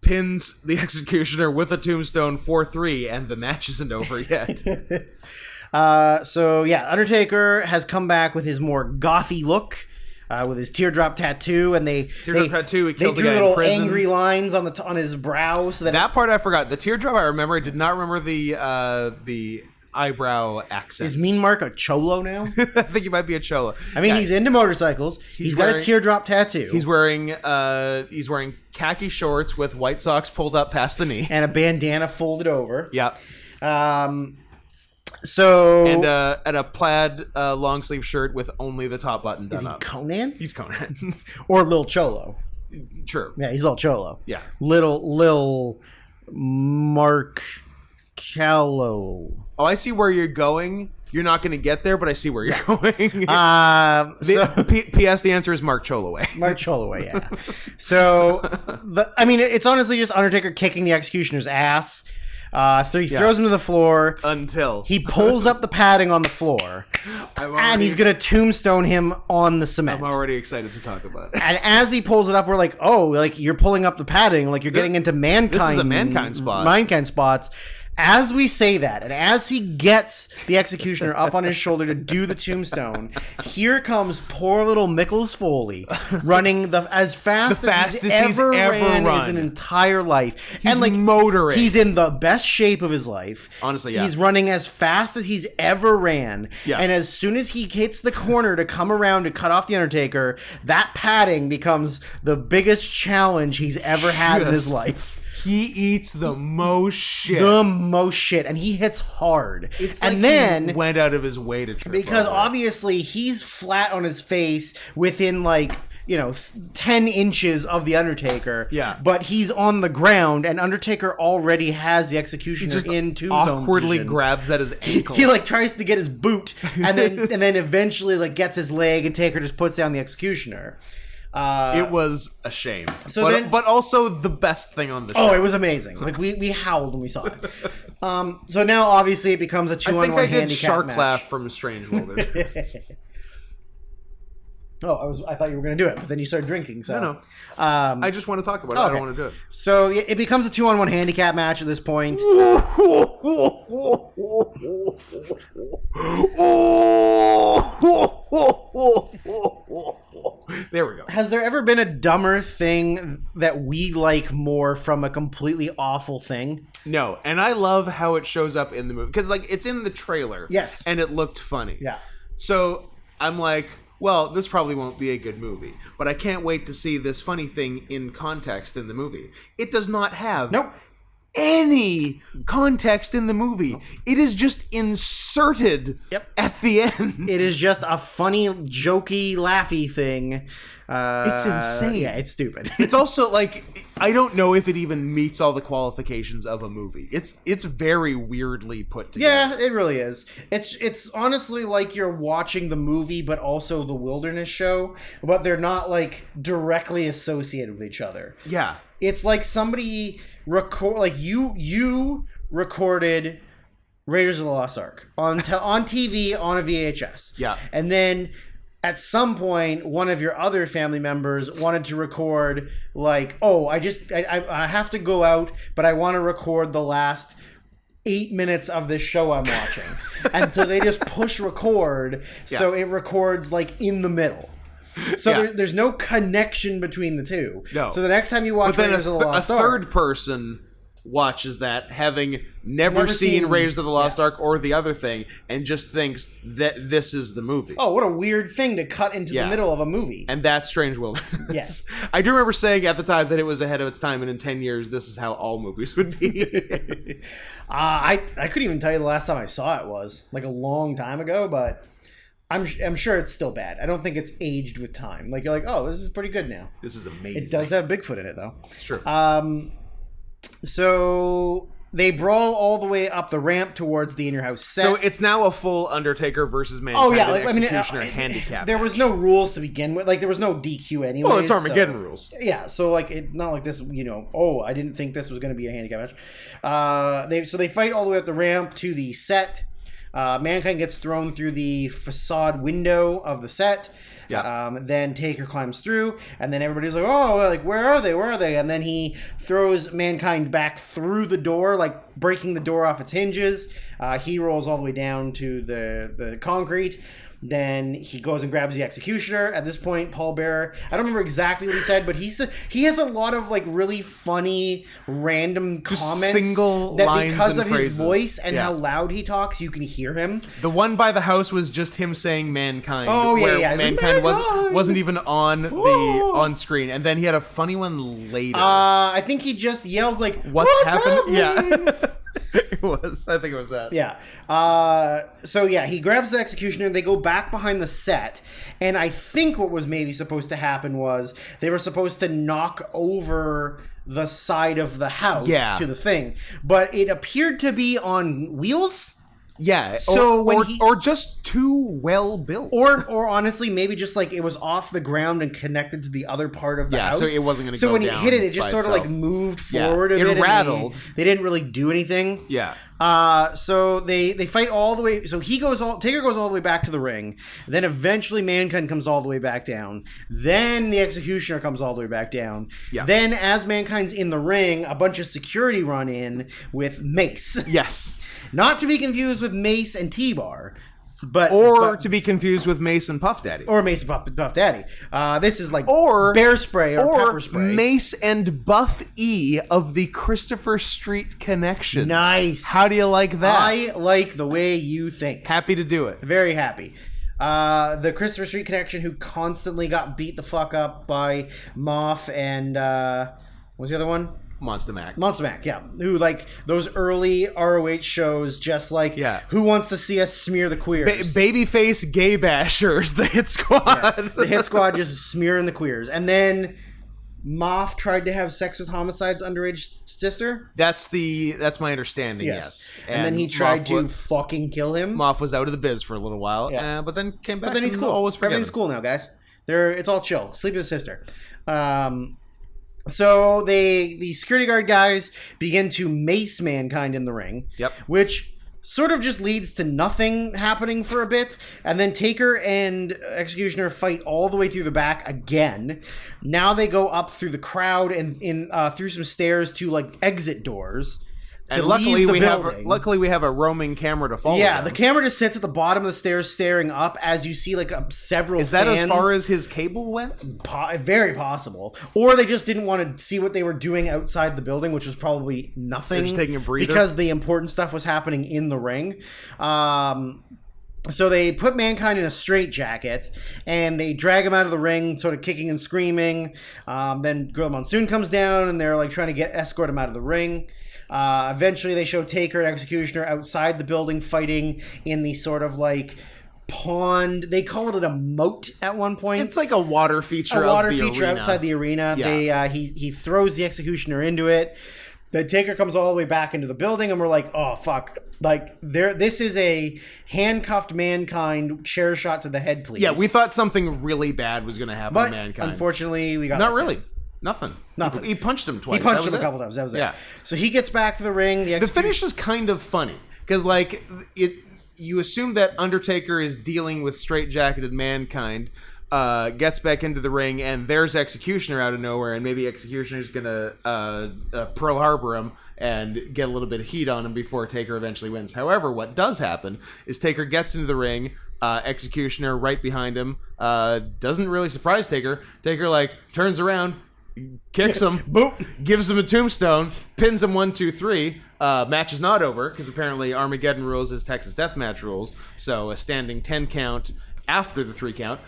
pins the Executioner with a tombstone 4-3, and the match isn't over yet. Undertaker has come back with his more gothy look, with his teardrop tattoo, and they drew little angry lines on his brow. So that part I forgot. The teardrop I remember. I did not remember the eyebrow accents. Is Mean Mark a cholo now? I think he might be a cholo. I mean, he's into motorcycles. He's got a teardrop tattoo. He's wearing khaki shorts with white socks pulled up past the knee and a bandana folded over. Yeah. So and a plaid long sleeve shirt with only the top button done up. Conan? He's Conan. Or Lil Cholo. True. Yeah, he's Lil Cholo. Yeah. Lil Mark Callow. Oh, I see where you're going. You're not going to get there, but I see where you're going. P.S. The answer is Mark Choloway. Mark Choloway, yeah. So, it's honestly just Undertaker kicking the Executioner's ass. He throws him to the floor until he pulls up the padding on the floor, and he's gonna tombstone him on the cement. I'm already excited to talk about it. And as he pulls it up, we're like, "Oh, like you're pulling up the padding, like you're getting into mankind. This is a mankind spot. Mankind spots." As we say that, and as he gets the Executioner up on his shoulder to do the tombstone, here comes poor little Mickles Foley running as fast as he's ever ran his entire life. He's motoring. He's in the best shape of his life. Honestly, yeah. He's running as fast as he's ever ran. Yeah. And as soon as he hits the corner to come around to cut off the Undertaker, that padding becomes the biggest challenge he's ever had in his life. He eats the most shit. And he hits hard. It's like he went out of his way to trip because over. Obviously he's flat on his face within 10 inches of the Undertaker. Yeah. But he's on the ground, and Undertaker already has the Executioner in tombstone awkwardly position. Grabs at his ankle. He tries to get his boot, and then eventually gets his leg, and Taker just puts down the Executioner. It was a shame. But also the best thing on the show. Oh, it was amazing. We howled when we saw it. So now obviously it becomes a 2-on-1 handicap match. I think I did Shark Laugh from Strange Wilderness. I thought you were going to do it, but then you started drinking. So no. I just want to talk about it. Okay. I don't want to do it. So it becomes a 2-on-1 handicap match at this point. There we go. Has there ever been a dumber thing that we like more from a completely awful thing? No, and I love how it shows up in the movie because it's in the trailer. Yes, and it looked funny. Yeah. So I'm like, well, this probably won't be a good movie, but I can't wait to see this funny thing in context in the movie. It does not have any context in the movie. It is just inserted at the end. It is just a funny, jokey, laughy thing. It's insane. Yeah, it's stupid. It's also I don't know if it even meets all the qualifications of a movie. It's very weirdly put together. Yeah, it really is. It's honestly like you're watching the movie, but also the Wilderness show, but they're not directly associated with each other. Yeah, it's like somebody you recorded Raiders of the Lost Ark on TV on a VHS. Yeah, and then at some point, one of your other family members wanted to record I have to go out, but I want to record the last 8 minutes of this show I'm watching. And so they just push record, so it records in the middle. So there's no connection between the two. No. So the next time you watch Raiders of the Lost Ark, a third person watches that, having never seen Raiders of the Lost Ark or the other thing, and just thinks that this is the movie. Oh, what a weird thing to cut into the middle of a movie. And that's Strange Wilderness. Yes. I do remember saying at the time that it was ahead of its time, and in 10 years, this is how all movies would be. I couldn't even tell you the last time I saw it was. A long time ago, but I'm sure it's still bad. I don't think it's aged with time. You're like, oh, this is pretty good now. This is amazing. It does have Bigfoot in it, though. It's true. So they brawl all the way up the ramp towards the in-your-house set. So it's now a full Undertaker versus Mankind Executioner handicap there was no rules to begin with. There was no DQ anyway. Well, it's Armageddon rules. Yeah, so not like this, I didn't think this was going to be a handicap match. They fight all the way up the ramp to the set. Mankind gets thrown through the facade window of the set. Yeah. Then Taker climbs through, and then everybody's like, "Oh, where are they? Where are they?" And then he throws Mankind back through the door, breaking the door off its hinges. He rolls all the way down to the concrete. Then he goes and grabs the Executioner. At this point, Paul Bearer, I don't remember exactly what he said, but he has a lot of like really funny random comments single that lines because and of phrases. his voice and how loud he talks, you can hear him. The one by the house was just him saying "mankind." Oh, yeah, where yeah. mankind Mankind! wasn't even on screen, and then he had a funny one later. I think he just yells like, What's happening? happening? Yeah. It was. I think it was that. Yeah. So yeah, he grabs the Executioner. They go back behind the set, and I think what was maybe supposed to happen was they were supposed to knock over the side of the house to the thing, but it appeared to be on wheels. Yeah. So or just too well built. Or honestly, maybe just like it was off the ground and connected to the other part of the house. So it wasn't going to go go when down he hit it, it just sort of like itself. moved forward a It bit. rattled. They didn't really do anything. Yeah. So they fight all the way. So Taker goes all the way back to the ring. Then eventually Mankind comes all the way back down. Then the Executioner comes all the way back down. Yeah. Then as Mankind's in the ring, a bunch of security run in with mace. Yes. Not to be confused with Mace and T-Bar. But to be confused with Mace and Puff Daddy. Or Mace and Puff Daddy. This is like Or bear spray or pepper spray. Mace and Buff E of the Christopher Street Connection. Nice. How do you like that? I like the way you think. Happy to do it. Very happy. The Christopher Street Connection, who constantly got beat the fuck up by Moff and what was the other one? Monster Mac. Yeah. Who, like, those early ROH shows, just like, who wants to see us smear the queers? Babyface gay bashers, the Hit Squad. Yeah. The Hit Squad just smearing the queers. And then Moff tried to have sex with Homicide's underage sister? That's my understanding, yes. And then he tried to fucking kill him. Moff was out of the biz for a little while, but then came back. But then he's cool. Everything's cool now, guys. It's all chill. Sleep with his sister. So the security guard guys begin to mace Mankind in the ring. Yep. Which sort of just leads to nothing happening for a bit. And then Taker and Executioner fight all the way through the back again. Now they go up through the crowd and through some stairs to like exit doors. And luckily we have a roaming camera to follow. Yeah, them. the camera just sits at the bottom of the stairs staring up as you see like several Is that fans. as far as his cable went? Very possible. Or they just didn't want to see what they were doing outside the building, which was probably nothing. They're just taking a breather. Because the important stuff was happening in the ring. So they put Mankind in a straitjacket and they drag him out of the ring, sort of kicking and screaming. Then Gorilla Monsoon comes down and they're like trying to escort him out of the ring. Eventually they show Taker and Executioner outside the building fighting in the sort of like pond. They call it a moat at one point. It's like a water feature. Outside the arena. Yeah. He throws the Executioner into it. The Taker comes all the way back into the building, and we're like, oh fuck! Like this is a handcuffed Mankind chair shot to the head, please. Yeah, we thought something really bad was going to happen to Mankind. Unfortunately, we got not really. Nothing. He punched him twice. He punched him a couple times. That was it. Yeah. So he gets back to the ring. The finish is kind of funny because, like, you assume that Undertaker is dealing with straitjacketed Mankind, gets back into the ring, and there's Executioner out of nowhere, and maybe Executioner's gonna Pearl Harbor him and get a little bit of heat on him before Taker eventually wins. However, what does happen is Taker gets into the ring. Executioner right behind him. Doesn't really surprise Taker. Taker like turns around. Kicks him, boop, gives him a tombstone, pins him 1, 2, 3. Match is not over because apparently Armageddon rules is Texas Deathmatch rules. So a standing 10 count after the 3 count,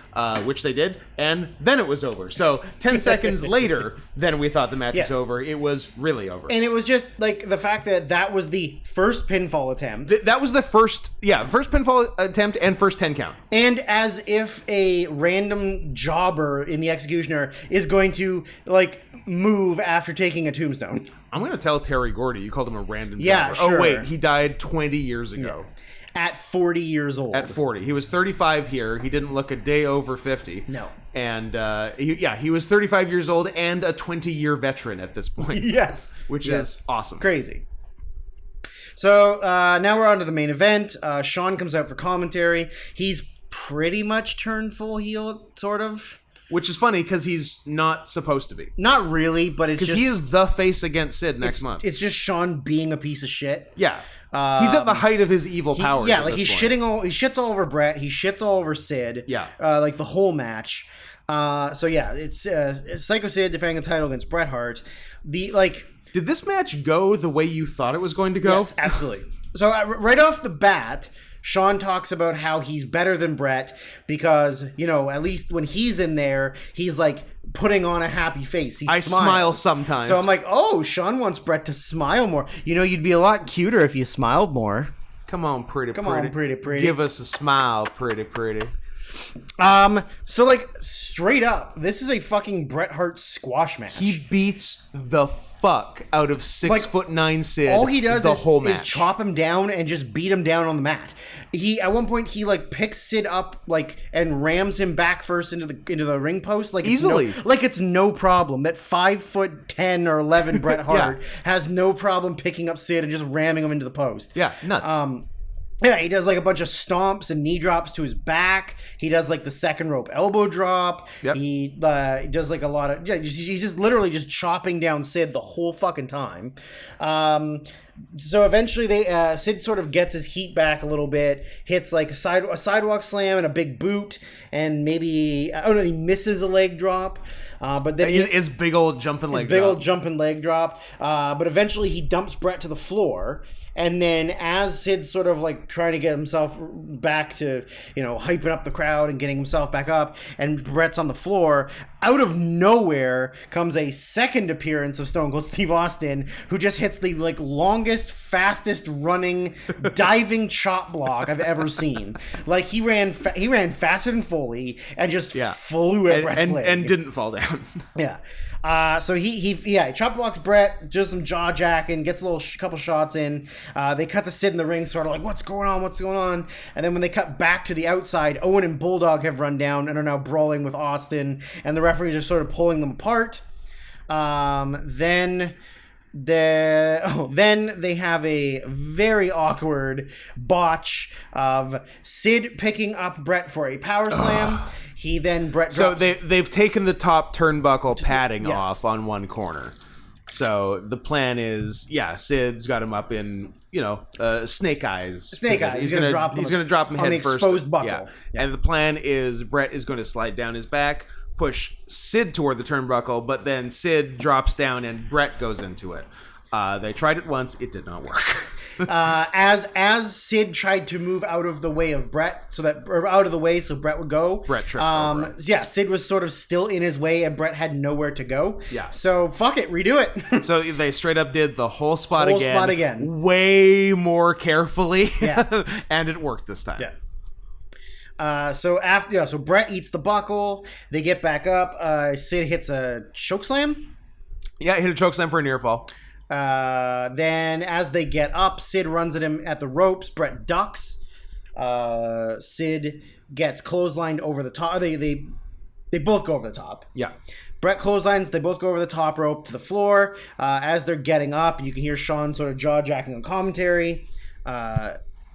which they did, and then it was over. So 10 seconds later than we thought the match was over, it was really over. And it was just like the fact that was the first pinfall attempt. That was the first pinfall attempt and first 10 count. And as if a random jobber in the Executioner is going to like move after taking a tombstone. I'm going to tell Terry Gordy you called him a random jobber. Sure. Oh wait, he died 20 years ago. Yeah. At 40 years old. At 40. He was 35 here. He didn't look a day over 50. No. And, he was 35 years old and a 20-year veteran at this point. Yes. Which is awesome. Crazy. So, now we're on to the main event. Shawn comes out for commentary. He's pretty much turned full heel, sort of. Which is funny because he's not supposed to be. Not really, but it's just... Because he is the face against Sid next month. It's just Shawn being a piece of shit. Yeah. He's at the height of his evil powers. Yeah, like he shits all over Bret. He shits all over Sid. Yeah. Like the whole match. So yeah, it's Psycho Sid defending the title against Bret Hart. Did this match go the way you thought it was going to go? Yes, absolutely. So right off the bat, Shawn talks about how he's better than Bret because, at least when he's in there, he's like putting on a happy face. I smile sometimes. So I'm like, oh, Shawn wants Bret to smile more. You'd be a lot cuter if you smiled more. Come on, pretty. Come on, pretty. Give us a smile, pretty. So like straight up, this is a fucking Bret Hart squash match. He beats the fuck out of 6'9" Sid. All he does is chop him down and just beat him down on the mat. At one point he like picks Sid up and rams him back first into the ring post easily. It's no problem. That 5'10" or 11 Bret Hart has no problem picking up Sid and just ramming him into the post. Yeah, nuts. Yeah, he does like a bunch of stomps and knee drops to his back. He does like the second rope elbow drop. Yep. He does like a lot of he's just literally just chopping down Sid the whole fucking time. So eventually Sid sort of gets his heat back a little bit, hits like a sidewalk slam and a big boot, and maybe he misses a leg drop. But then his big old jumping leg drop. But eventually he dumps Bret to the floor. And then as Sid's sort of like trying to get himself back to, hyping up the crowd and getting himself back up, and Bret's on the floor, out of nowhere comes a second appearance of Stone Cold Steve Austin, who just hits the like longest, fastest running diving chop block I've ever seen. Like he ran faster than Foley and just flew at Bret's leg. And didn't fall down. Yeah. So he chop blocks Bret, does some jaw jacking, gets a couple shots in. They cut to Sid in the ring, sort of like, what's going on? And then when they cut back to the outside, Owen and Bulldog have run down and are now brawling with Austin, and the referees are sort of pulling them apart. Then they have a very awkward botch of Sid picking up Bret for a power slam. Bret drops. So they've taken the top turnbuckle padding off on one corner. So the plan is, Sid's got him up in, snake eyes. He's going to drop him. He's going to drop him on head the exposed buckle. Yeah. And the plan is Bret is going to slide down his back, push Sid toward the turnbuckle, but then Sid drops down and Bret goes into it. They tried it once. It did not work. As Sid tried to move out of the way of Bret, so Bret would go. Bret tripped over him. Yeah, Sid was sort of still in his way, and Bret had nowhere to go. Yeah. So fuck it, redo it. So they straight up did the whole spot again, way more carefully. Yeah. And it worked this time. Yeah. So Bret eats the buckle. They get back up. Sid hits a chokeslam. Yeah, hit a chokeslam for a near fall. Then as they get up, Sid runs at him at the ropes. Bret ducks. Sid gets clotheslined over the top. They both go over the top. Yeah. Bret clotheslines. They both go over the top rope to the floor. As they're getting up, you can hear Shawn sort of jaw jacking on commentary.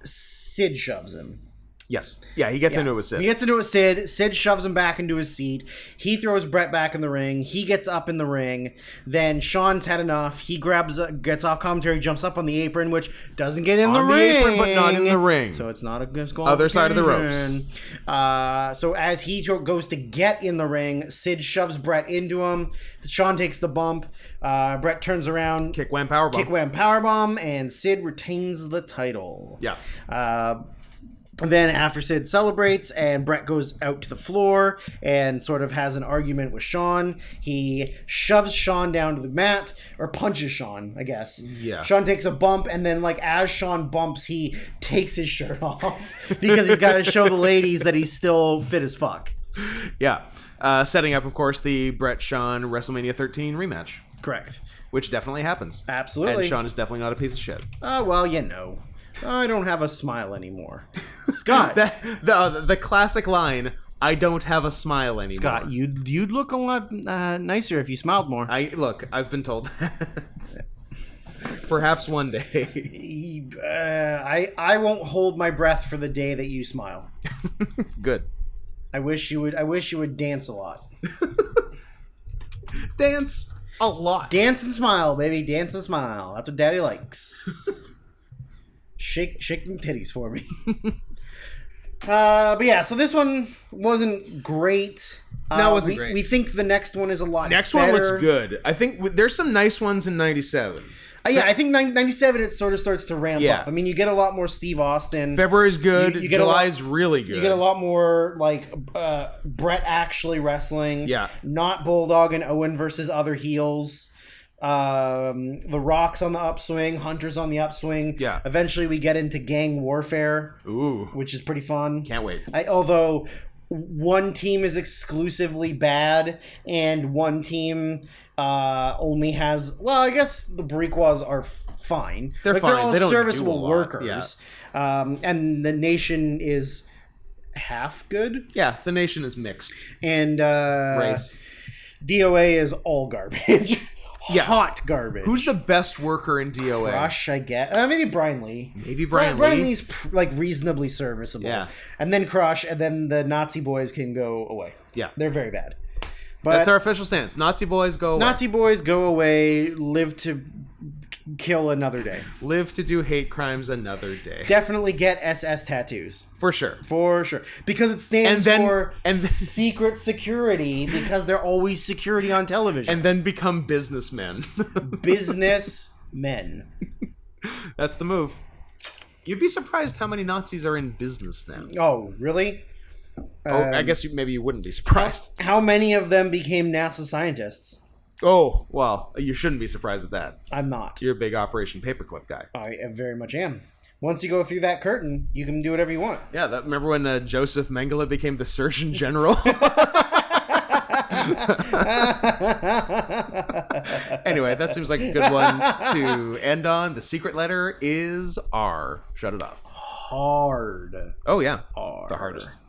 Sid shoves him. Yes. Yeah, he gets into it with Sid. He gets into it with Sid. Sid shoves him back into his seat. He throws Bret back in the ring. He gets up in the ring. Then Shawn's had enough. He gets off commentary, jumps up on the apron, which doesn't get in the ring. Apron, but not in the ring. So it's not a good other side of the ropes. So as he goes to get in the ring, Sid shoves Bret into him. Shawn takes the bump. Bret turns around. Kick wham powerbomb. And Sid retains the title. Yeah. Then after Sid celebrates and Bret goes out to the floor and sort of has an argument with Shawn, he shoves Shawn down to the mat, or punches Shawn, I guess. Yeah. Shawn takes a bump, and then like as Shawn bumps, he takes his shirt off because he's got to show the ladies that he's still fit as fuck. Yeah. Setting up, of course, the Bret-Shawn WrestleMania 13 rematch. Correct. Which definitely happens. Absolutely. And Shawn is definitely not a piece of shit. Well, I don't have a smile anymore. Scott. the classic line, I don't have a smile anymore. Scott, you'd look a lot nicer if you smiled more. I've been told that. Perhaps one day. I won't hold my breath for the day that you smile. Good. I wish you would dance a lot. Dance a lot. Dance and smile, baby. Dance and smile. That's what Daddy likes. Shake them titties for me. But yeah, so this one wasn't great. No, it wasn't great. We think the next one is a lot Next better. one looks good. I think there's some nice ones in 97. Yeah, I think 97 it sort of starts to ramp up. I mean, you get a lot more Steve Austin. February's good. July's really good. You get a lot more like Bret actually wrestling. Yeah. Not Bulldog and Owen versus other heels. The Rock's on the upswing. Hunter's on the upswing. Yeah. Eventually we get into gang warfare. Ooh. Which is pretty fun. Can't wait. Although one team is exclusively bad and one team only has, well, I guess the Boricuas are fine. They're fine. They're all they don't serviceable do a lot. workers. Yeah. And the Nation is half good. Yeah, the Nation is mixed. And race. DOA is all garbage. Yeah. Hot garbage. Who's the best worker in DOA? Crush, I guess. Maybe Brian Lee. Brian Lee's like reasonably serviceable. Yeah. And then Crush, and then the Nazi boys can go away. Yeah. They're very bad. But that's our official stance. Nazi boys go away. Nazi boys go away, live to kill another day. Live to do hate crimes another day. Definitely get SS tattoos. For sure. For sure. Because it stands for secret security, because they're always security on television. And then become businessmen. Businessmen. That's the move. You'd be surprised how many Nazis are in business now. Oh, really? I guess maybe you wouldn't be surprised. How many of them became NASA scientists? Oh, well, you shouldn't be surprised at that. I'm not. You're a big Operation Paperclip guy. I very much am. Once you go through that curtain, you can do whatever you want. Yeah, remember when Joseph Mengele became the Surgeon General? Anyway, that seems like a good one to end on. The secret letter is R. Shut it off. Hard. Oh, yeah. Hard. The hardest.